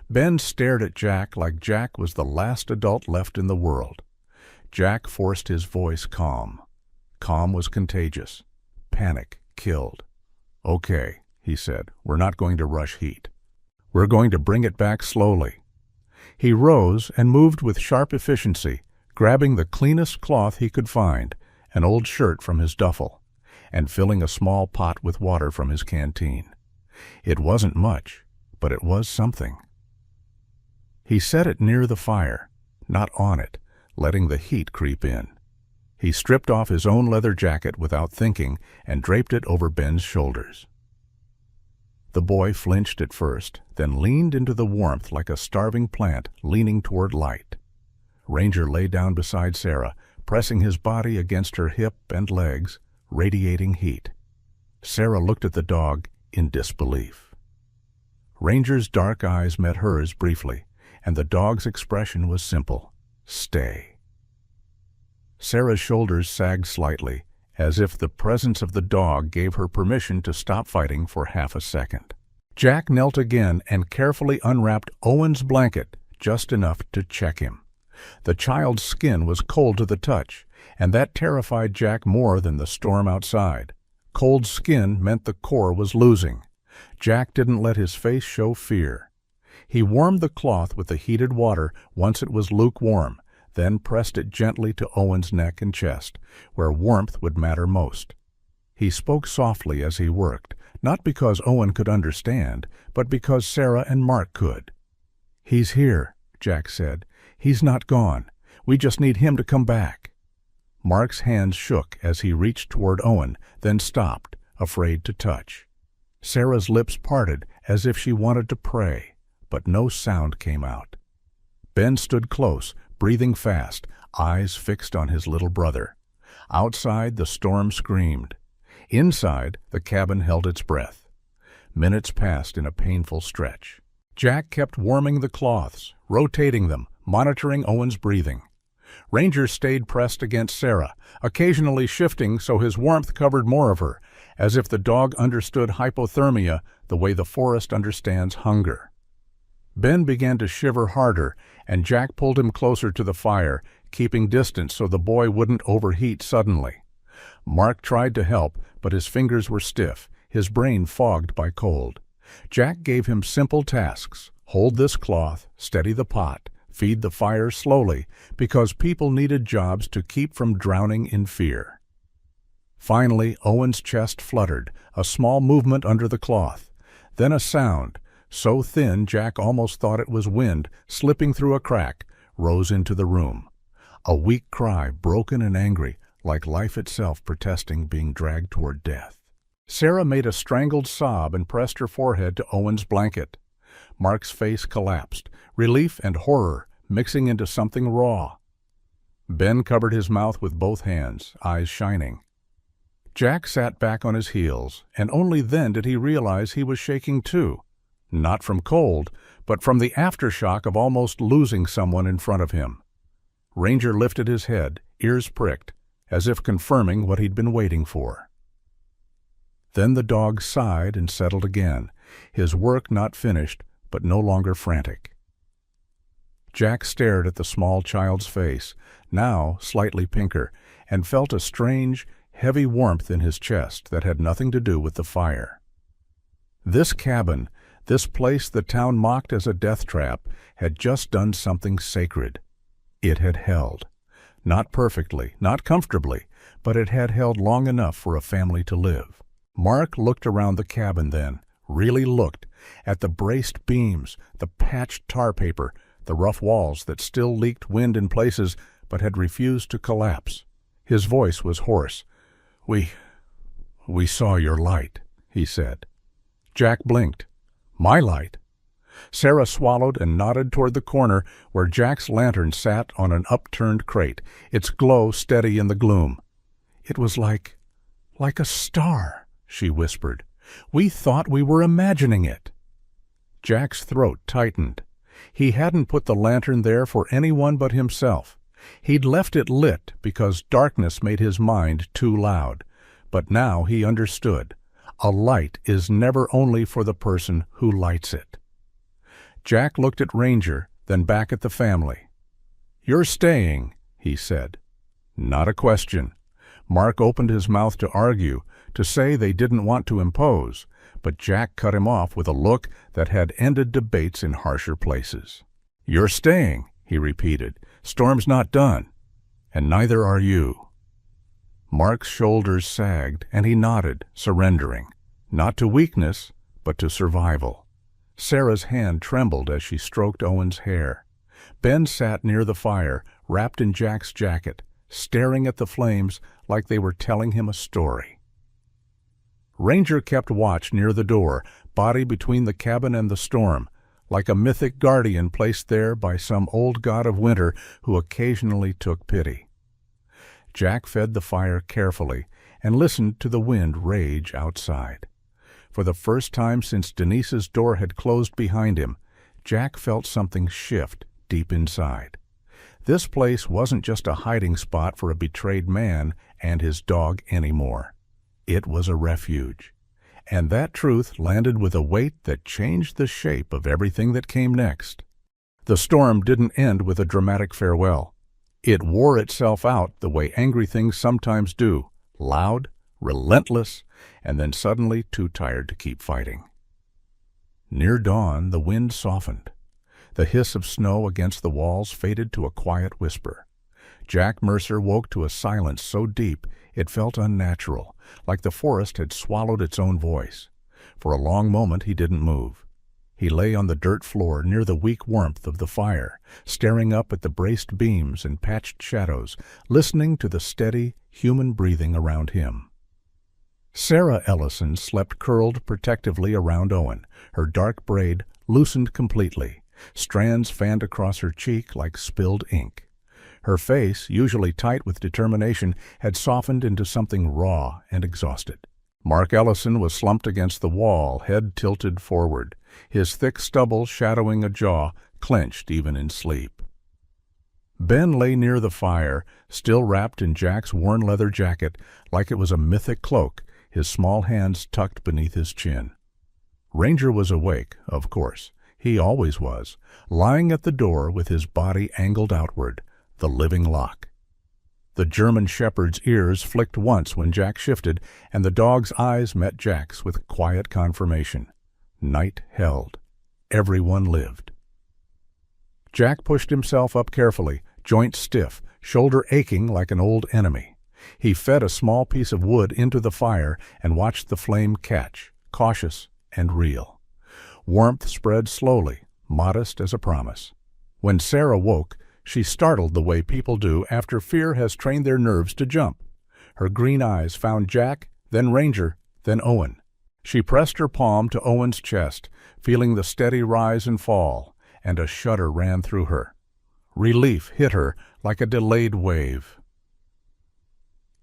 S1: Ben stared at Jack like Jack was the last adult left in the world. Jack forced his voice calm. Calm was contagious. Panic killed. "Okay," he said. "We're not going to rush heat. We're going to bring it back slowly." He rose and moved with sharp efficiency, grabbing the cleanest cloth he could find, an old shirt from his duffel, and filling a small pot with water from his canteen. It wasn't much, but it was something. He set it near the fire, not on it, letting the heat creep in. He stripped off his own leather jacket without thinking and draped it over Ben's shoulders. The boy flinched at first, then leaned into the warmth like a starving plant leaning toward light. Ranger lay down beside Sarah, pressing his body against her hip and legs, radiating heat. Sarah looked at the dog in disbelief. Ranger's dark eyes met hers briefly, and the dog's expression was simple: stay. Sarah's shoulders sagged slightly, as if the presence of the dog gave her permission to stop fighting for half a second. Jack knelt again and carefully unwrapped Owen's blanket, just enough to check him. The child's skin was cold to the touch, and that terrified Jack more than the storm outside. Cold skin meant the core was losing. Jack didn't let his face show fear. He warmed the cloth with the heated water once it was lukewarm, then pressed it gently to Owen's neck and chest, where warmth would matter most. He spoke softly as he worked, not because Owen could understand, but because Sarah and Mark could. "He's here," Jack said. "He's not gone. We just need him to come back." Mark's hands shook as he reached toward Owen, then stopped, afraid to touch. Sarah's lips parted as if she wanted to pray, but no sound came out. Ben stood close, breathing fast, eyes fixed on his little brother. Outside, the storm screamed. Inside, the cabin held its breath. Minutes passed in a painful stretch. Jack kept warming the cloths, rotating them, monitoring Owen's breathing. Ranger stayed pressed against Sarah, occasionally shifting so his warmth covered more of her, as if the dog understood hypothermia the way the forest understands hunger. Ben began to shiver harder, and Jack pulled him closer to the fire, keeping distance so the boy wouldn't overheat suddenly. Mark tried to help, but his fingers were stiff, his brain fogged by cold. Jack gave him simple tasks: hold this cloth, steady the pot, feed the fire slowly, because people needed jobs to keep from drowning in fear. Finally, Owen's chest fluttered, a small movement under the cloth. Then a sound, so thin Jack almost thought it was wind slipping through a crack, rose into the room. A weak cry, broken and angry, like life itself protesting being dragged toward death. Sarah made a strangled sob and pressed her forehead to Owen's blanket. Mark's face collapsed, relief and horror mixing into something raw. Ben covered his mouth with both hands, eyes shining. Jack sat back on his heels, and only then did he realize he was shaking too. Not from cold, but from the aftershock of almost losing someone in front of him. Ranger lifted his head, ears pricked, as if confirming what he'd been waiting for. Then the dog sighed and settled again, his work not finished, but no longer frantic. Jack stared at the small child's face, now slightly pinker, and felt a strange, heavy warmth in his chest that had nothing to do with the fire. This cabin, this place the town mocked as a death trap, had just done something sacred. It had held. Not perfectly, not comfortably, but it had held long enough for a family to live. Mark looked around the cabin then, really looked, at the braced beams, the patched tar paper, the rough walls that still leaked wind in places but had refused to collapse. His voice was hoarse. We saw your light," he said. Jack blinked. "My light?" Sarah swallowed and nodded toward the corner where Jack's lantern sat on an upturned crate, its glow steady in the gloom. "It was like a star," she whispered. "We thought we were imagining it." Jack's throat tightened. He hadn't put the lantern there for anyone but himself. He'd left it lit because darkness made his mind too loud. But now he understood. A light is never only for the person who lights it. Jack looked at Ranger, then back at the family. "You're staying," he said. Not a question. Mark opened his mouth to argue, to say they didn't want to impose, but Jack cut him off with a look that had ended debates in harsher places. "You're staying," he repeated. "Storm's not done. And neither are you." Mark's shoulders sagged, and he nodded, surrendering, not to weakness, but to survival. Sarah's hand trembled as she stroked Owen's hair. Ben sat near the fire, wrapped in Jack's jacket, staring at the flames like they were telling him a story. Ranger kept watch near the door, body between the cabin and the storm, like a mythic guardian placed there by some old god of winter who occasionally took pity. Jack fed the fire carefully and listened to the wind rage outside. For the first time since Denise's door had closed behind him, Jack felt something shift deep inside. This place wasn't just a hiding spot for a betrayed man and his dog anymore. It was a refuge. And that truth landed with a weight that changed the shape of everything that came next. The storm didn't end with a dramatic farewell. It wore itself out the way angry things sometimes do, loud, relentless, and then suddenly too tired to keep fighting. Near dawn, the wind softened. The hiss of snow against the walls faded to a quiet whisper. Jack Mercer woke to a silence so deep it felt unnatural, like the forest had swallowed its own voice. For a long moment he didn't move. He lay on the dirt floor near the weak warmth of the fire, staring up at the braced beams and patched shadows, listening to the steady, human breathing around him. Sarah Ellison slept curled protectively around Owen, her dark braid loosened completely, strands fanned across her cheek like spilled ink. Her face, usually tight with determination, had softened into something raw and exhausted. Mark Ellison was slumped against the wall, head tilted forward, his thick stubble shadowing a jaw clenched even in sleep. Ben lay near the fire, still wrapped in Jack's worn leather jacket like it was a mythic cloak, his small hands tucked beneath his chin. Ranger was awake, of course. He always was, lying at the door with his body angled outward, the living lock. The German shepherd's ears flicked once when Jack shifted, and the dog's eyes met Jack's with quiet confirmation. Night held. Everyone lived. Jack pushed himself up carefully, joints stiff, shoulder aching like an old enemy. He fed a small piece of wood into the fire and watched the flame catch, cautious and real. Warmth spread slowly, modest as a promise. When Sarah woke, she startled the way people do after fear has trained their nerves to jump. Her green eyes found Jack, then Ranger, then Owen. She pressed her palm to Owen's chest, feeling the steady rise and fall, and a shudder ran through her. Relief hit her like a delayed wave.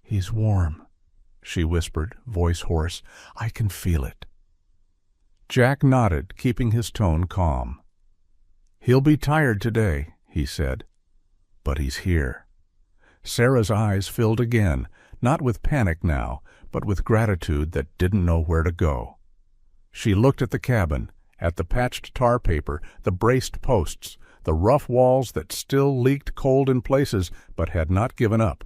S1: "He's warm," she whispered, voice hoarse. "I can feel it." Jack nodded, keeping his tone calm. "He'll be tired today," he said, "but he's here." Sarah's eyes filled again, not with panic now, but with gratitude that didn't know where to go. She looked at the cabin, at the patched tar paper, the braced posts, the rough walls that still leaked cold in places but had not given up.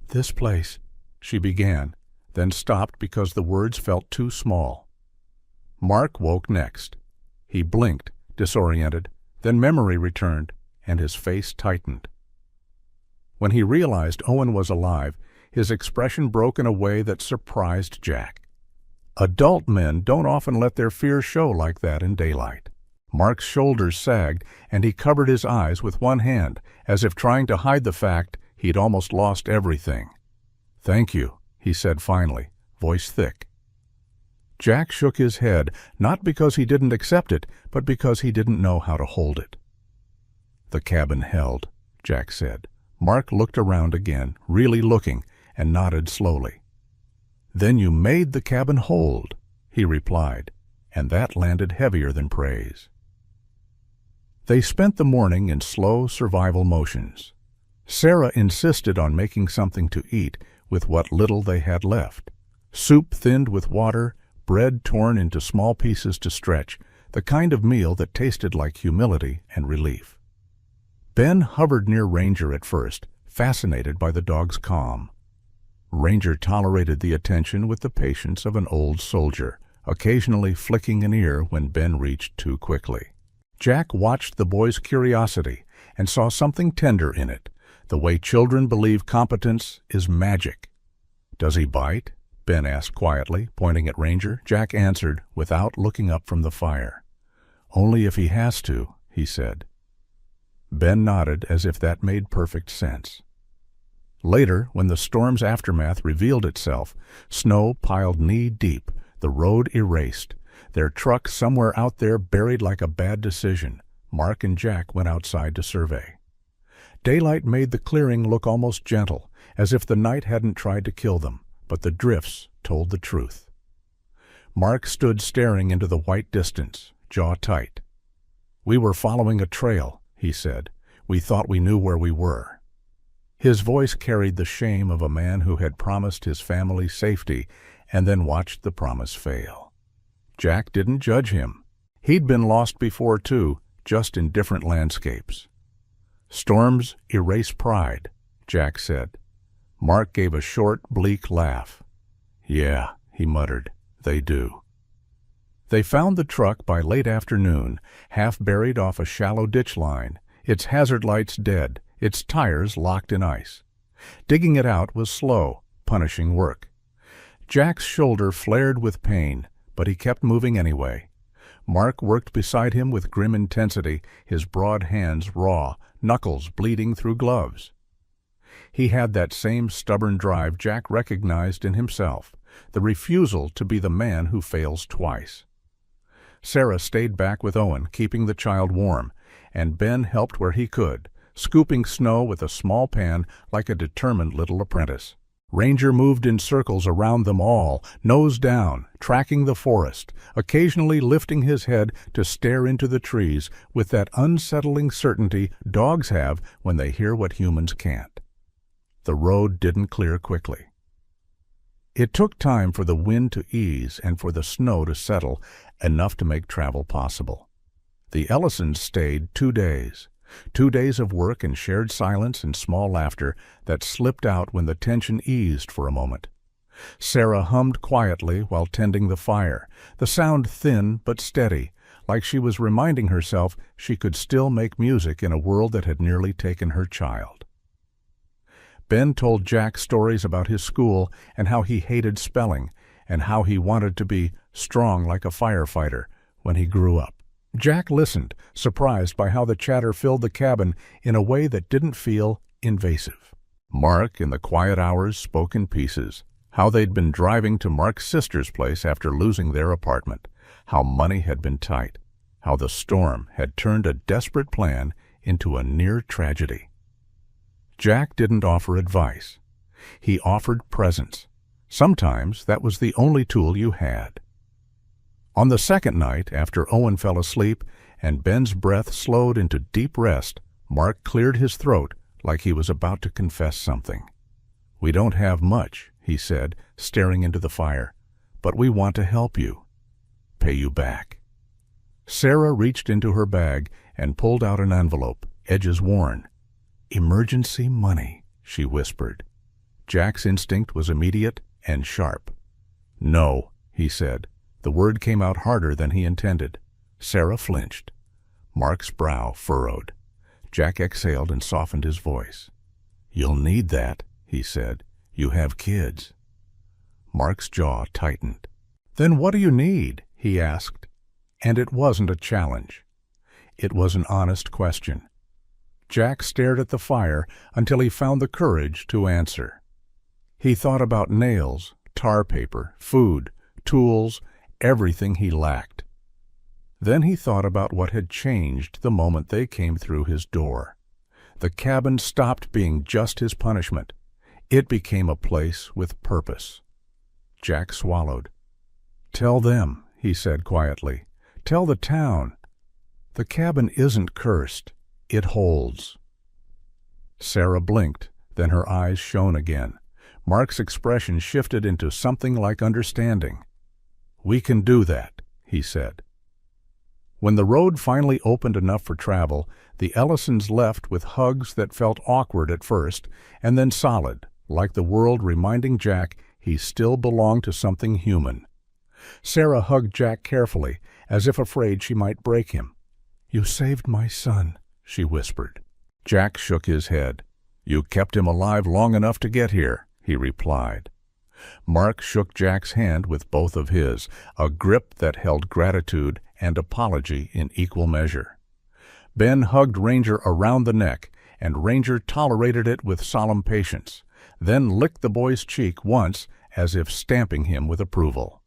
S1: "This place," she began, then stopped because the words felt too small. Mark woke next. He blinked, disoriented, then memory returned, and his face tightened. When he realized Owen was alive, his expression broke in a way that surprised Jack. Adult men don't often let their fear show like that in daylight. Mark's shoulders sagged, and he covered his eyes with one hand, as if trying to hide the fact he'd almost lost everything. "Thank you," he said finally, voice thick. Jack shook his head, not because he didn't accept it, but because he didn't know how to hold it. "The cabin held," Jack said. Mark looked around again, really looking, and nodded slowly. "Then you made the cabin hold," he replied, and that landed heavier than praise. They spent the morning in slow survival motions. Sarah insisted on making something to eat with what little they had left. Soup thinned with water, bread torn into small pieces to stretch, the kind of meal that tasted like humility and relief. Ben hovered near Ranger at first, fascinated by the dog's calm. Ranger tolerated the attention with the patience of an old soldier, occasionally flicking an ear when Ben reached too quickly. Jack watched the boy's curiosity and saw something tender in it, the way children believe competence is magic. "Does he bite?" Ben asked quietly, pointing at Ranger. Jack answered without looking up from the fire. "Only if he has to," he said. Ben nodded as if that made perfect sense. Later, when the storm's aftermath revealed itself, snow piled knee-deep, the road erased, their truck somewhere out there buried like a bad decision, Mark and Jack went outside to survey. Daylight made the clearing look almost gentle, as if the night hadn't tried to kill them, but the drifts told the truth. Mark stood staring into the white distance, jaw tight. "We were following a trail," he said. "We thought we knew where we were." His voice carried the shame of a man who had promised his family safety and then watched the promise fail. Jack didn't judge him. He'd been lost before too, just in different landscapes. "Storms erase pride," Jack said. Mark gave a short, bleak laugh. "Yeah," he muttered, "they do." They found the truck by late afternoon, half buried off a shallow ditch line, its hazard lights dead, its tires locked in ice. Digging it out was slow, punishing work. Jack's shoulder flared with pain, but he kept moving anyway. Mark worked beside him with grim intensity, his broad hands raw, knuckles bleeding through gloves. He had that same stubborn drive Jack recognized in himself, the refusal to be the man who fails twice. Sarah stayed back with Owen, keeping the child warm, and Ben helped where he could, scooping snow with a small pan like a determined little apprentice. Ranger moved in circles around them all, nose down, tracking the forest, occasionally lifting his head to stare into the trees with that unsettling certainty dogs have when they hear what humans can't. The road didn't clear quickly. It took time for the wind to ease and for the snow to settle, enough to make travel possible. The Ellisons stayed 2 days. 2 days of work and shared silence and small laughter that slipped out when the tension eased for a moment. Sarah hummed quietly while tending the fire, the sound thin but steady, like she was reminding herself she could still make music in a world that had nearly taken her child. Ben told Jack stories about his school and how he hated spelling and how he wanted to be strong like a firefighter when he grew up. Jack listened, surprised by how the chatter filled the cabin in a way that didn't feel invasive. Mark, in the quiet hours, spoke in pieces, how they'd been driving to Mark's sister's place after losing their apartment, how money had been tight, how the storm had turned a desperate plan into a near tragedy. Jack didn't offer advice. He offered presence. Sometimes that was the only tool you had. On the second night, after Owen fell asleep and Ben's breath slowed into deep rest, Mark cleared his throat like he was about to confess something. "We don't have much," he said, staring into the fire, "but we want to help you. Pay you back." Sarah reached into her bag and pulled out an envelope, edges worn. "Emergency money," she whispered. Jack's instinct was immediate and sharp. "No," he said. The word came out harder than he intended. Sarah flinched. Mark's brow furrowed. Jack exhaled and softened his voice. "You'll need that," he said. "You have kids." Mark's jaw tightened. "Then what do you need?" he asked. And it wasn't a challenge. It was an honest question. Jack stared at the fire until he found the courage to answer. He thought about nails, tar paper, food, tools, everything he lacked. Then he thought about what had changed the moment they came through his door. The cabin stopped being just his punishment. It became a place with purpose. Jack swallowed. "Tell them," he said quietly. "Tell the town. The cabin isn't cursed. It holds." Sarah blinked, then her eyes shone again. Mark's expression shifted into something like understanding. "We can do that," he said. When the road finally opened enough for travel, the Ellisons left with hugs that felt awkward at first and then solid, like the world reminding Jack he still belonged to something human. Sarah hugged Jack carefully, as if afraid she might break him. "You saved my son," she whispered. Jack shook his head. "You kept him alive long enough to get here," he replied. Mark shook Jack's hand with both of his, a grip that held gratitude and apology in equal measure. Ben hugged Ranger around the neck, and Ranger tolerated it with solemn patience, then licked the boy's cheek once as if stamping him with approval.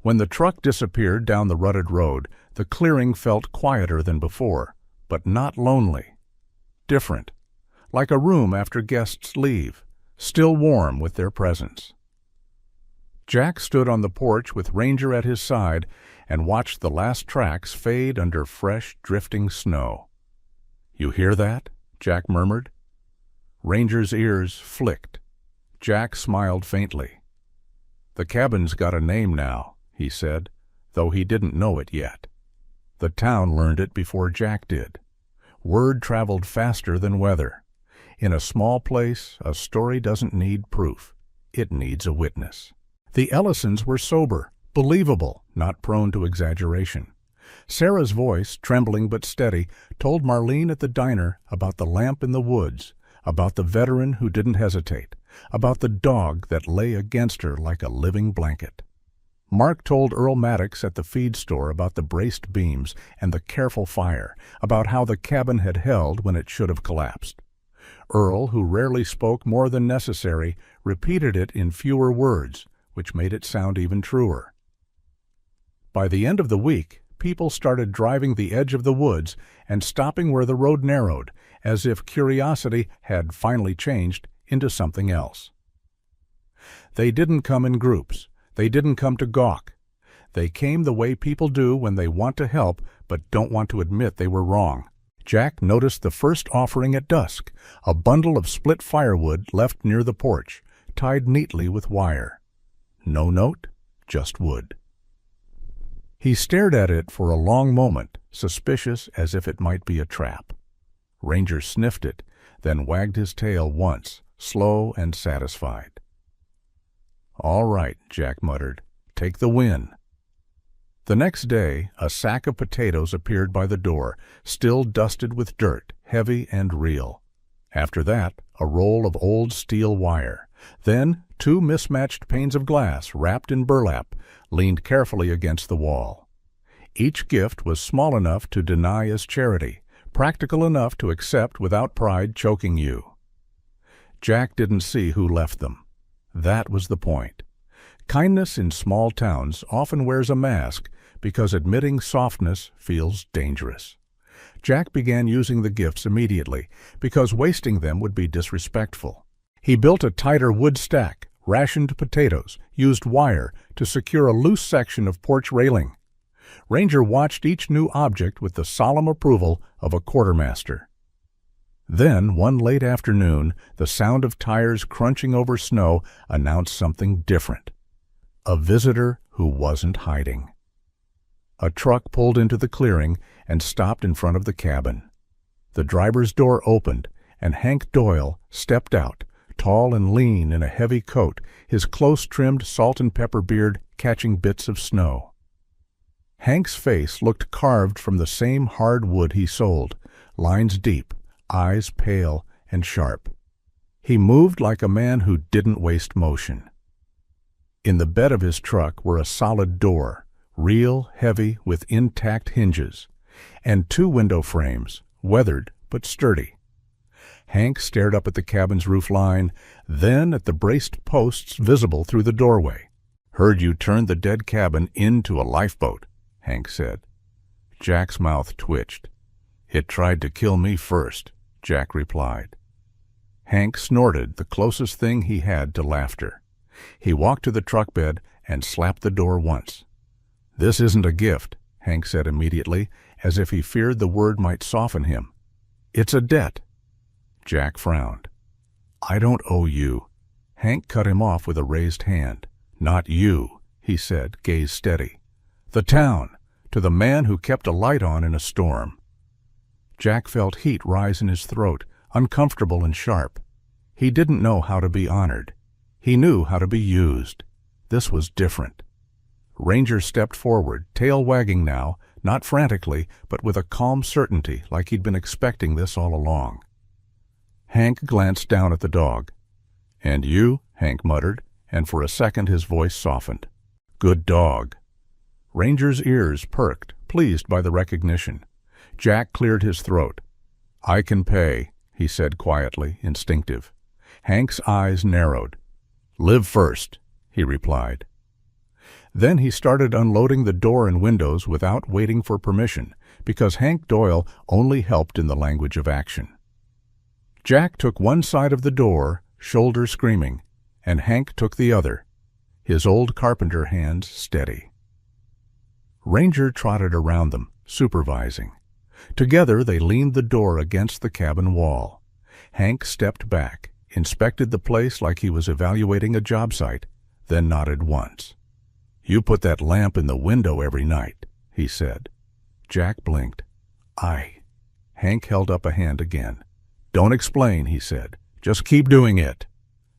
S1: When the truck disappeared down the rutted road, the clearing felt quieter than before, but not lonely. Different, like a room after guests leave, still warm with their presence. Jack stood on the porch with Ranger at his side and watched the last tracks fade under fresh, drifting snow. "You hear that?" Jack murmured. Ranger's ears flicked. Jack smiled faintly. "The cabin's got a name now," he said, though he didn't know it yet. The town learned it before Jack did. Word traveled faster than weather. In a small place, a story doesn't need proof. It needs a witness. The Ellisons were sober, believable, not prone to exaggeration. Sarah's voice, trembling but steady, told Marlene at the diner about the lamp in the woods, about the veteran who didn't hesitate, about the dog that lay against her like a living blanket. Mark told Earl Maddox at the feed store about the braced beams and the careful fire, about how the cabin had held when it should have collapsed. Earl, who rarely spoke more than necessary, repeated it in fewer words, which made it sound even truer. By the end of the week, people started driving the edge of the woods and stopping where the road narrowed, as if curiosity had finally changed into something else. They didn't come in groups. They didn't come to gawk. They came the way people do when they want to help but don't want to admit they were wrong. Jack noticed the first offering at dusk, a bundle of split firewood left near the porch, tied neatly with wire. No note, just wood. He stared at it for a long moment, suspicious as if it might be a trap. Ranger sniffed it, then wagged his tail once, slow and satisfied. "All right," Jack muttered. "Take the win." The next day, a sack of potatoes appeared by the door, still dusted with dirt, heavy and real. After that, a roll of old steel wire. Then, 2 mismatched panes of glass, wrapped in burlap, leaned carefully against the wall. Each gift was small enough to deny as charity, practical enough to accept without pride choking you. Jack didn't see who left them. That was the point. Kindness in small towns often wears a mask because admitting softness feels dangerous. Jack began using the gifts immediately because wasting them would be disrespectful. He built a tighter wood stack, rationed potatoes, used wire to secure a loose section of porch railing. Ranger watched each new object with the solemn approval of a quartermaster. Then, one late afternoon, the sound of tires crunching over snow announced something different. A visitor who wasn't hiding. A truck pulled into the clearing and stopped in front of the cabin. The driver's door opened, and Hank Doyle stepped out, tall and lean in a heavy coat, his close-trimmed salt and pepper beard catching bits of snow. Hank's face looked carved from the same hard wood he sold, lines deep, eyes pale and sharp. He moved like a man who didn't waste motion. In the bed of his truck were a solid door, real, heavy, with intact hinges, and 2 window frames, weathered but sturdy. Hank stared up at the cabin's roof line, then at the braced posts visible through the doorway. "Heard you turned the dead cabin into a lifeboat," Hank said. Jack's mouth twitched. "It tried to kill me first," Jack replied. Hank snorted, the closest thing he had to laughter. He walked to the truck bed and slapped the door once. "This isn't a gift," Hank said immediately, as if he feared the word might soften him. "It's a debt." Jack frowned. "I don't owe you." Hank cut him off with a raised hand. "Not you," he said, gaze steady. "The town, to the man who kept a light on in a storm." Jack felt heat rise in his throat, uncomfortable and sharp. He didn't know how to be honored. He knew how to be used. This was different. Ranger stepped forward, tail wagging now, not frantically, but with a calm certainty, like he'd been expecting this all along. Hank glanced down at the dog. "And you?" Hank muttered, and for a second his voice softened. "Good dog." Ranger's ears perked, pleased by the recognition. Jack cleared his throat. "I can pay," he said quietly, instinctive. Hank's eyes narrowed. "Live first," he replied. Then he started unloading the door and windows without waiting for permission, because Hank Doyle only helped in the language of action. Jack took one side of the door, shoulder screaming, and Hank took the other, his old carpenter hands steady. Ranger trotted around them, supervising. Together they leaned the door against the cabin wall. Hank stepped back, inspected the place like he was evaluating a job site, then nodded once. "You put that lamp in the window every night," he said. Jack blinked. "Aye." Hank held up a hand again. "Don't explain," he said. "Just keep doing it."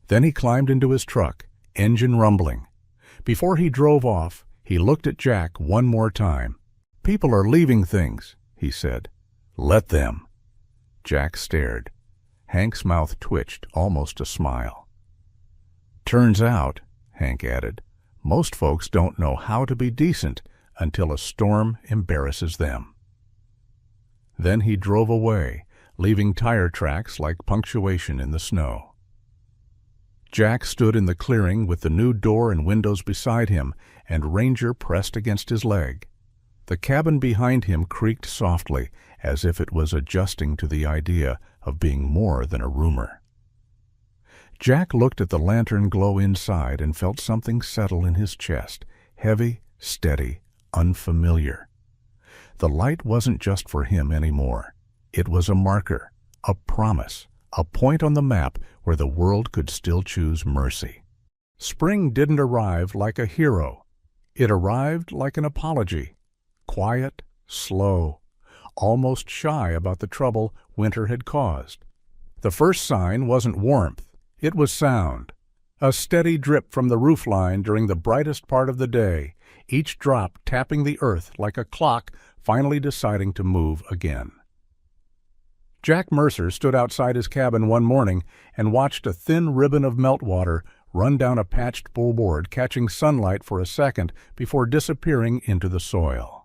S1: Then he climbed into his truck, engine rumbling. Before he drove off, he looked at Jack one more time. "People are leaving things," he said. "Let them." Jack stared. Hank's mouth twitched, almost a smile. "Turns out," Hank added, "most folks don't know how to be decent until a storm embarrasses them." Then he drove away, leaving tire tracks like punctuation in the snow. Jack stood in the clearing with the new door and windows beside him, and Ranger pressed against his leg. The cabin behind him creaked softly, as if it was adjusting to the idea of being more than a rumor. Jack looked at the lantern glow inside and felt something settle in his chest, heavy, steady, unfamiliar. The light wasn't just for him anymore. It was a marker, a promise, a point on the map where the world could still choose mercy. Spring didn't arrive like a hero. It arrived like an apology. Quiet, slow, almost shy about the trouble winter had caused. The first sign wasn't warmth. It was sound. A steady drip from the roofline during the brightest part of the day, each drop tapping the earth like a clock finally deciding to move again. Jack Mercer stood outside his cabin one morning and watched a thin ribbon of meltwater run down a patched board, catching sunlight for a second before disappearing into the soil.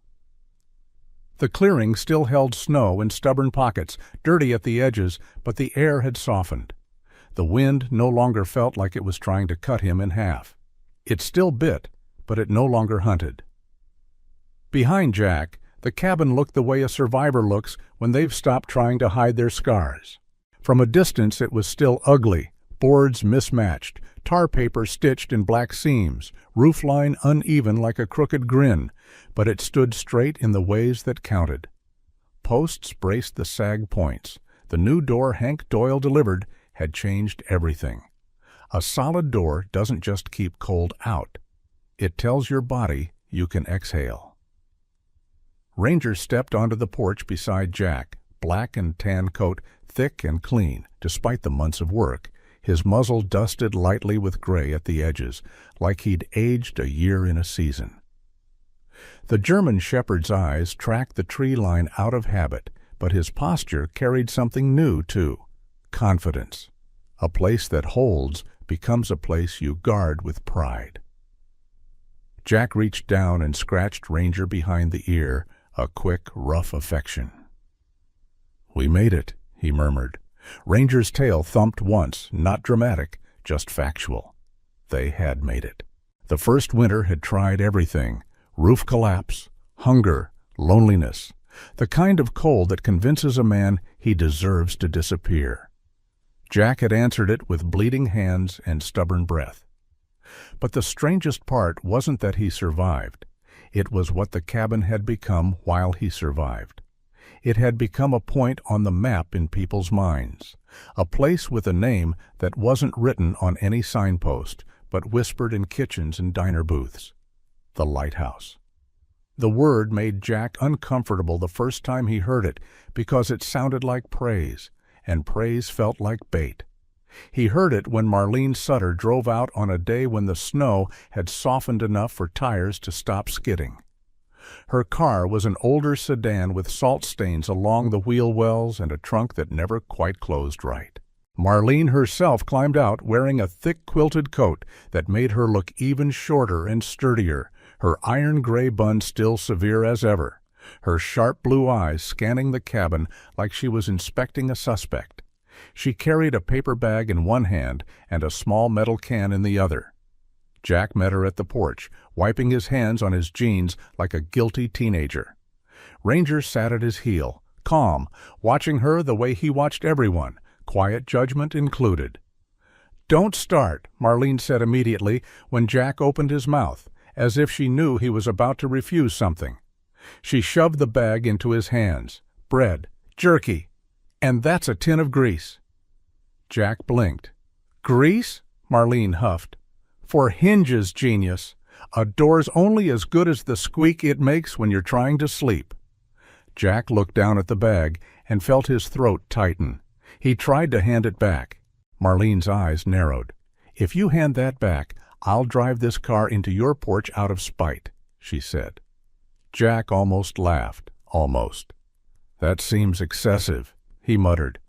S1: The clearing still held snow in stubborn pockets, dirty at the edges, but the air had softened. The wind no longer felt like it was trying to cut him in half. It still bit, but it no longer hunted. Behind Jack, the cabin looked the way a survivor looks when they've stopped trying to hide their scars. From a distance it was still ugly, boards mismatched, tar paper stitched in black seams, roofline uneven like a crooked grin, but it stood straight in the ways that counted. Posts braced the sag points. The new door Hank Doyle delivered had changed everything. A solid door doesn't just keep cold out. It tells your body you can exhale. Ranger stepped onto the porch beside Jack, black and tan coat, thick and clean, despite the months of work, his muzzle dusted lightly with gray at the edges, like he'd aged a year in a season. The German shepherd's eyes tracked the tree line out of habit, but his posture carried something new, too. Confidence. A place that holds becomes a place you guard with pride. Jack reached down and scratched Ranger behind the ear, a quick, rough affection. "We made it," he murmured. Ranger's tail thumped once, not dramatic, just factual. They had made it. The first winter had tried everything: roof collapse, hunger, loneliness, the kind of cold that convinces a man he deserves to disappear. Jack had answered it with bleeding hands and stubborn breath. But the strangest part wasn't that he survived. It was what the cabin had become while he survived. It had become a point on the map in people's minds, a place with a name that wasn't written on any signpost, but whispered in kitchens and diner booths: the lighthouse. The word made Jack uncomfortable the first time he heard it because it sounded like praise, and praise felt like bait. He heard it when Marlene Sutter drove out on a day when the snow had softened enough for tires to stop skidding. Her car was an older sedan with salt stains along the wheel wells and a trunk that never quite closed right. Marlene herself climbed out wearing a thick quilted coat that made her look even shorter and sturdier, her iron gray bun still severe as ever, her sharp blue eyes scanning the cabin like she was inspecting a suspect. She carried a paper bag in one hand and a small metal can in the other. Jack met her at the porch, wiping his hands on his jeans like a guilty teenager. Ranger sat at his heel, calm, watching her the way he watched everyone, quiet judgment included. "Don't start," Marlene said immediately when Jack opened his mouth, as if she knew he was about to refuse something. She shoved the bag into his hands. "Bread, jerky, and that's a tin of grease." Jack blinked. "Grease?" Marlene huffed. "For hinges, genius. A door's only as good as the squeak it makes when you're trying to sleep." Jack looked down at the bag and felt his throat tighten. He tried to hand it back. Marlene's eyes narrowed. "If you hand that back, I'll drive this car into your porch out of spite," she said. Jack almost laughed. Almost. "That seems excessive," he muttered.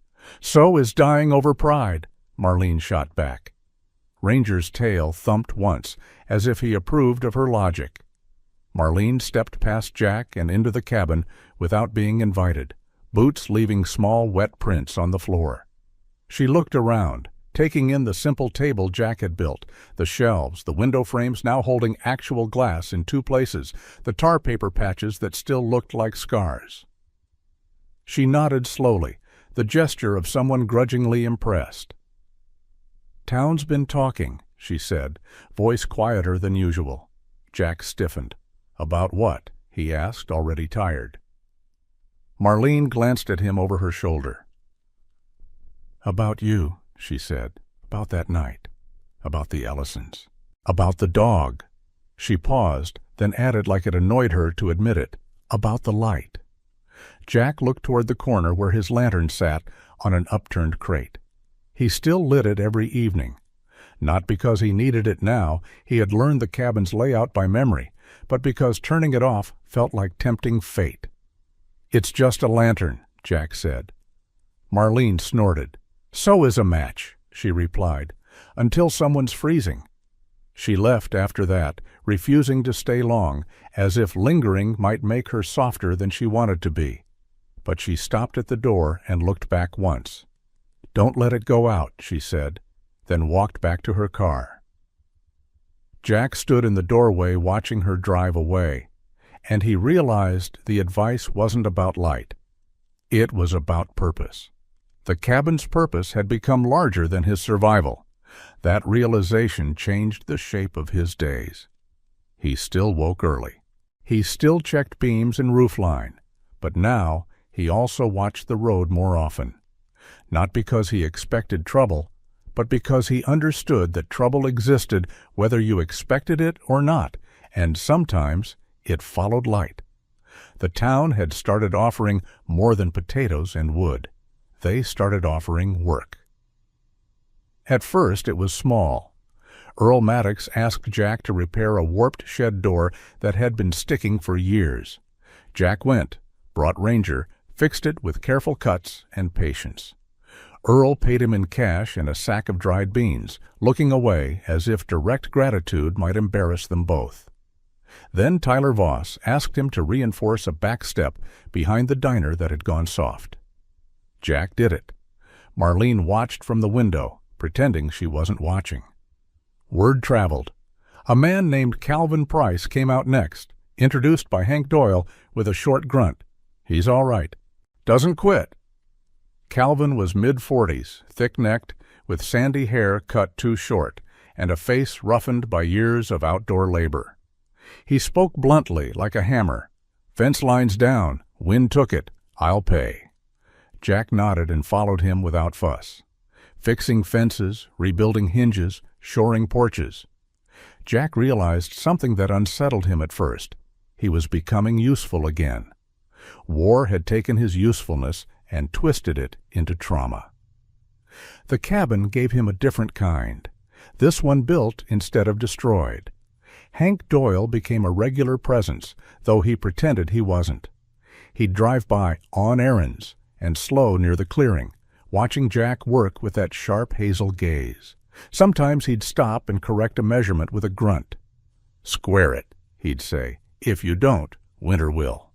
S1: "So is dying over pride," Marlene shot back. Ranger's tail thumped once, as if he approved of her logic. Marlene stepped past Jack and into the cabin without being invited, boots leaving small wet prints on the floor. She looked around, taking in the simple table Jack had built, the shelves, the window frames now holding actual glass in two places, the tar paper patches that still looked like scars. She nodded slowly, the gesture of someone grudgingly impressed. "Town's been talking," she said, voice quieter than usual. Jack stiffened. "About what?" he asked, already tired. Marlene glanced at him over her shoulder. "About you," she said. "About that night. About the Ellisons. About the dog." She paused, then added like it annoyed her to admit it. "About the light." Jack looked toward the corner where his lantern sat on an upturned crate. He still lit it every evening. Not because he needed it now, he had learned the cabin's layout by memory, but because turning it off felt like tempting fate. "It's just a lantern," Jack said. Marlene snorted. "So is a match," she replied, "until someone's freezing." She left after that, refusing to stay long, as if lingering might make her softer than she wanted to be. But she stopped at the door and looked back once. "Don't let it go out," she said, then walked back to her car. Jack stood in the doorway watching her drive away, and he realized the advice wasn't about light. It was about purpose. The cabin's purpose had become larger than his survival. That realization changed the shape of his days. He still woke early. He still checked beams and roofline, but now he also watched the road more often. Not because he expected trouble, but because he understood that trouble existed whether you expected it or not, and sometimes it followed light. The town had started offering more than potatoes and wood. They started offering work. At first it was small. Earl Maddox asked Jack to repair a warped shed door that had been sticking for years. Jack went, brought Ranger, fixed it with careful cuts and patience. Earl paid him in cash and a sack of dried beans, looking away as if direct gratitude might embarrass them both. Then Tyler Voss asked him to reinforce a back step behind the diner that had gone soft. Jack did it. Marlene watched from the window, pretending she wasn't watching. Word traveled. A man named Calvin Price came out next, introduced by Hank Doyle with a short grunt. "He's all right. Doesn't quit." Calvin was mid-40s, thick-necked, with sandy hair cut too short, and a face roughened by years of outdoor labor. He spoke bluntly, like a hammer. "Fence line's down. Wind took it. I'll pay." Jack nodded and followed him without fuss. Fixing fences, rebuilding hinges, shoring porches. Jack realized something that unsettled him at first. He was becoming useful again. War had taken his usefulness and twisted it into trauma. The cabin gave him a different kind. This one built instead of destroyed. Hank Doyle became a regular presence, though he pretended he wasn't. He'd drive by on errands and slow near the clearing, watching Jack work with that sharp hazel gaze. Sometimes he'd stop and correct a measurement with a grunt. "Square it," he'd say. "If you don't, winter will."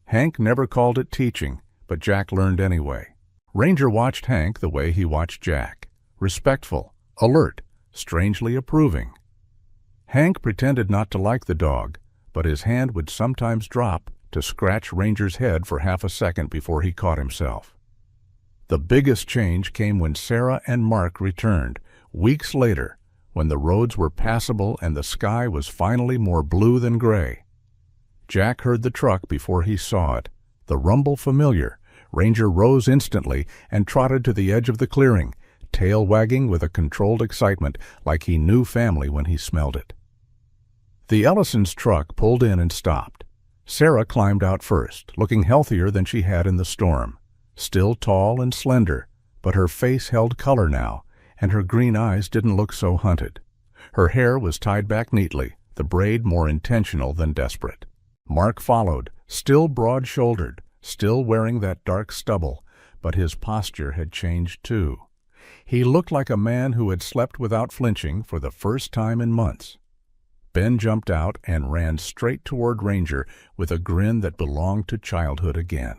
S1: Hank never called it teaching, but Jack learned anyway. Ranger watched Hank the way he watched Jack, respectful, alert, strangely approving. Hank pretended not to like the dog, but his hand would sometimes drop to scratch Ranger's head for half a second before he caught himself. The biggest change came when Sarah and Mark returned, weeks later, when the roads were passable and the sky was finally more blue than gray. Jack heard the truck before he saw it, the rumble familiar. Ranger rose instantly and trotted to the edge of the clearing, tail wagging with a controlled excitement like he knew family when he smelled it. The Ellisons' truck pulled in and stopped. Sarah climbed out first, looking healthier than she had in the storm. Still tall and slender, but her face held color now, and her green eyes didn't look so hunted. Her hair was tied back neatly, the braid more intentional than desperate. Mark followed, still broad-shouldered, still wearing that dark stubble, but his posture had changed too. He looked like a man who had slept without flinching for the first time in months. Ben jumped out and ran straight toward Ranger with a grin that belonged to childhood again.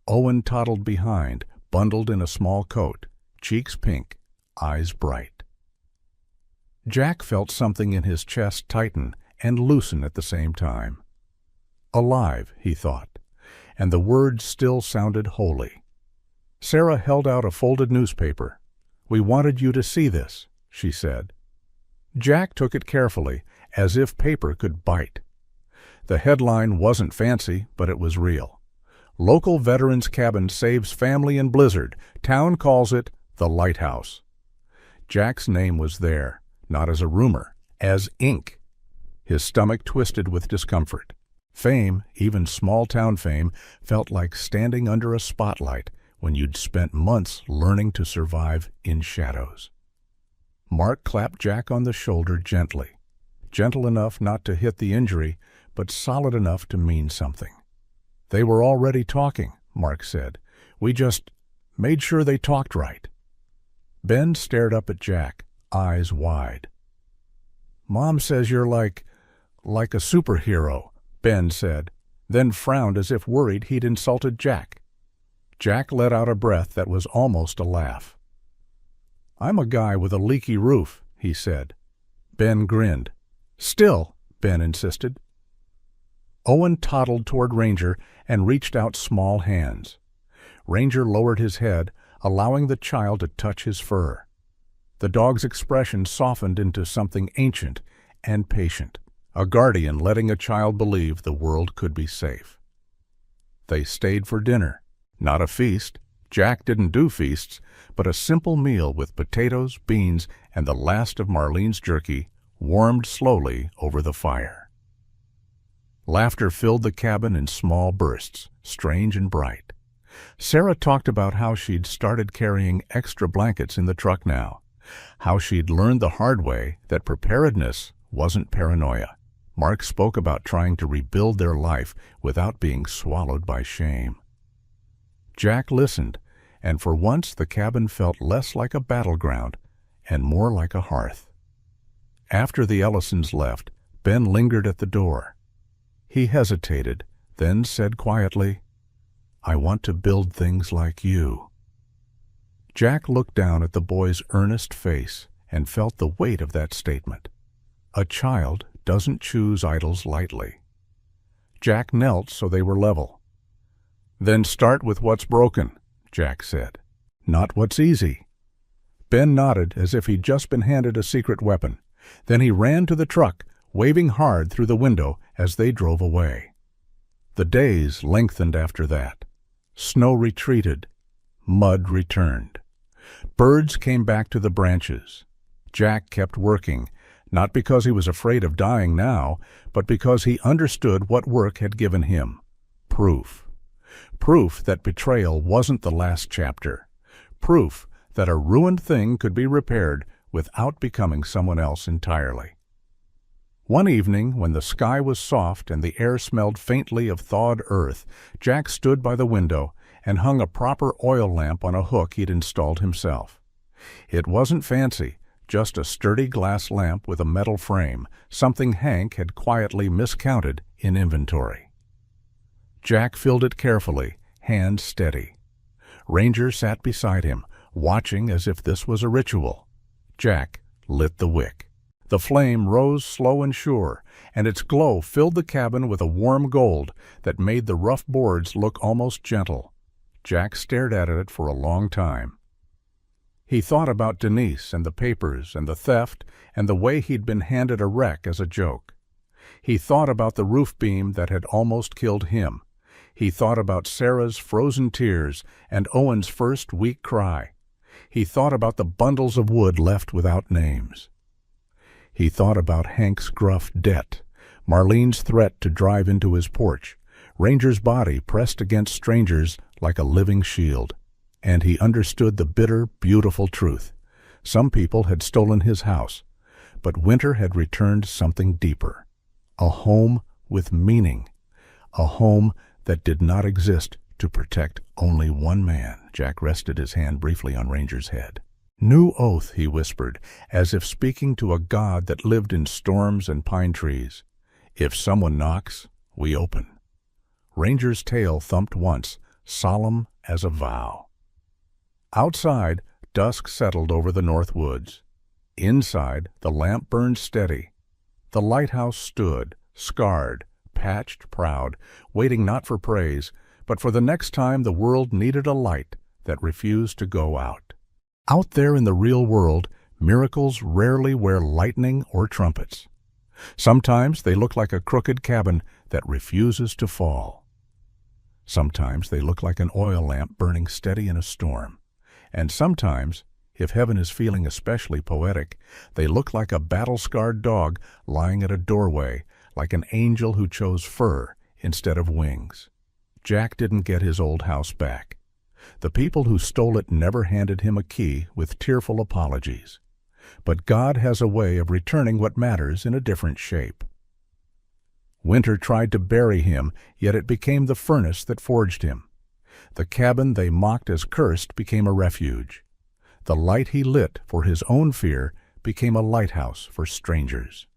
S1: Owen toddled behind, bundled in a small coat, cheeks pink, eyes bright. Jack felt something in his chest tighten and loosen at the same time. Alive, he thought, and the words still sounded holy. Sarah held out a folded newspaper. "We wanted you to see this," she said. Jack took it carefully, as if paper could bite. The headline wasn't fancy, but it was real. "Local Veterans Cabin Saves Family in Blizzard. Town calls it the Lighthouse." Jack's name was there, not as a rumor, as ink. His stomach twisted with discomfort. Fame, even small-town fame, felt like standing under a spotlight when you'd spent months learning to survive in shadows. Mark clapped Jack on the shoulder gently, gentle enough not to hit the injury, but solid enough to mean something. "They were already talking," Mark said. "We just made sure they talked right." Ben stared up at Jack, eyes wide. "Mom says you're like a superhero," Ben said, then frowned as if worried he'd insulted Jack. Jack let out a breath that was almost a laugh. "I'm a guy with a leaky roof," he said. Ben grinned. "Still," Ben insisted. Owen toddled toward Ranger and reached out small hands. Ranger lowered his head, allowing the child to touch his fur. The dog's expression softened into something ancient and patient, a guardian letting a child believe the world could be safe. They stayed for dinner. Not a feast. Jack didn't do feasts, but a simple meal with potatoes, beans, and the last of Marlene's jerky, warmed slowly over the fire. Laughter filled the cabin in small bursts, strange and bright. Sarah talked about how she'd started carrying extra blankets in the truck now, how she'd learned the hard way that preparedness wasn't paranoia. Mark spoke about trying to rebuild their life without being swallowed by shame. Jack listened, and for once the cabin felt less like a battleground and more like a hearth. After the Ellisons left, Ben lingered at the door. He hesitated, then said quietly, "I want to build things like you." Jack looked down at the boy's earnest face and felt the weight of that statement. A child doesn't choose idols lightly. Jack knelt so they were level. "Then start with what's broken," Jack said, "not what's easy." Ben nodded as if he'd just been handed a secret weapon. Then he ran to the truck, waving hard through the window as they drove away. The days lengthened after that. Snow retreated. Mud returned. Birds came back to the branches. Jack kept working, not because he was afraid of dying now, but because he understood what work had given him. Proof. Proof that betrayal wasn't the last chapter. Proof that a ruined thing could be repaired without becoming someone else entirely. One evening, when the sky was soft and the air smelled faintly of thawed earth, Jack stood by the window and hung a proper oil lamp on a hook he'd installed himself. It wasn't fancy, just a sturdy glass lamp with a metal frame, something Hank had quietly miscounted in inventory. Jack filled it carefully, hands steady. Ranger sat beside him, watching as if this was a ritual. Jack lit the wick. The flame rose slow and sure, and its glow filled the cabin with a warm gold that made the rough boards look almost gentle. Jack stared at it for a long time. He thought about Denise and the papers and the theft and the way he'd been handed a wreck as a joke. He thought about the roof beam that had almost killed him. He thought about Sarah's frozen tears and Owen's first weak cry. He thought about the bundles of wood left without names. He thought about Hank's gruff debt, Marlene's threat to drive into his porch, Ranger's body pressed against strangers like a living shield. And he understood the bitter, beautiful truth. Some people had stolen his house, but Winter had returned something deeper. A home with meaning. A home that did not exist to protect only one man. Jack rested his hand briefly on Ranger's head. New oath, he whispered, as if speaking to a god that lived in storms and pine trees. If someone knocks, we open. Ranger's tail thumped once, solemn as a vow. Outside, dusk settled over the north woods. Inside, the lamp burned steady. The lighthouse stood, scarred, patched, proud, waiting not for praise, but for the next time the world needed a light that refused to go out. Out there in the real world, miracles rarely wear lightning or trumpets. Sometimes they look like a crooked cabin that refuses to fall. Sometimes they look like an oil lamp burning steady in a storm. And sometimes, if heaven is feeling especially poetic, they look like a battle-scarred dog lying at a doorway, like an angel who chose fur instead of wings. Jack didn't get his old house back. The people who stole it never handed him a key with tearful apologies. But God has a way of returning what matters in a different shape. Winter tried to bury him, yet it became the furnace that forged him. The cabin they mocked as cursed became a refuge. The light he lit for his own fear became a lighthouse for strangers.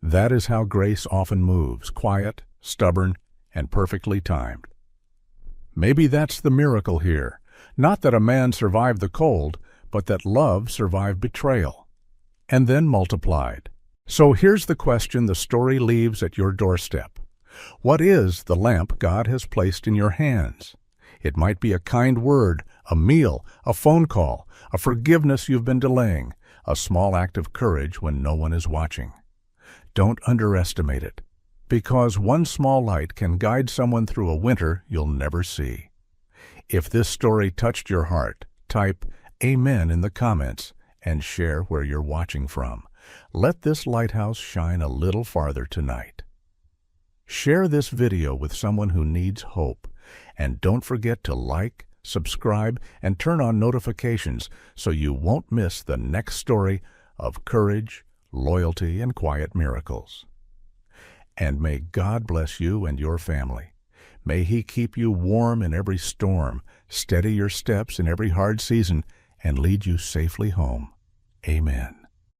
S1: That is how grace often moves, quiet, stubborn, and perfectly timed. Maybe that's the miracle here, not that a man survived the cold, but that love survived betrayal, and then multiplied. So here's the question the story leaves at your doorstep. What is the lamp God has placed in your hands? It might be a kind word, a meal, a phone call, a forgiveness you've been delaying, a small act of courage when no one is watching. Don't underestimate it, because one small light can guide someone through a winter you'll never see. If this story touched your heart, type Amen in the comments and share where you're watching from. Let this lighthouse shine a little farther tonight. Share this video with someone who needs hope, and don't forget to like, subscribe, and turn on notifications so you won't miss the next story of courage, loyalty, and quiet miracles. And may God bless you and your family. May He keep you warm in every storm, steady your steps in every hard season, and lead you safely home. Amen.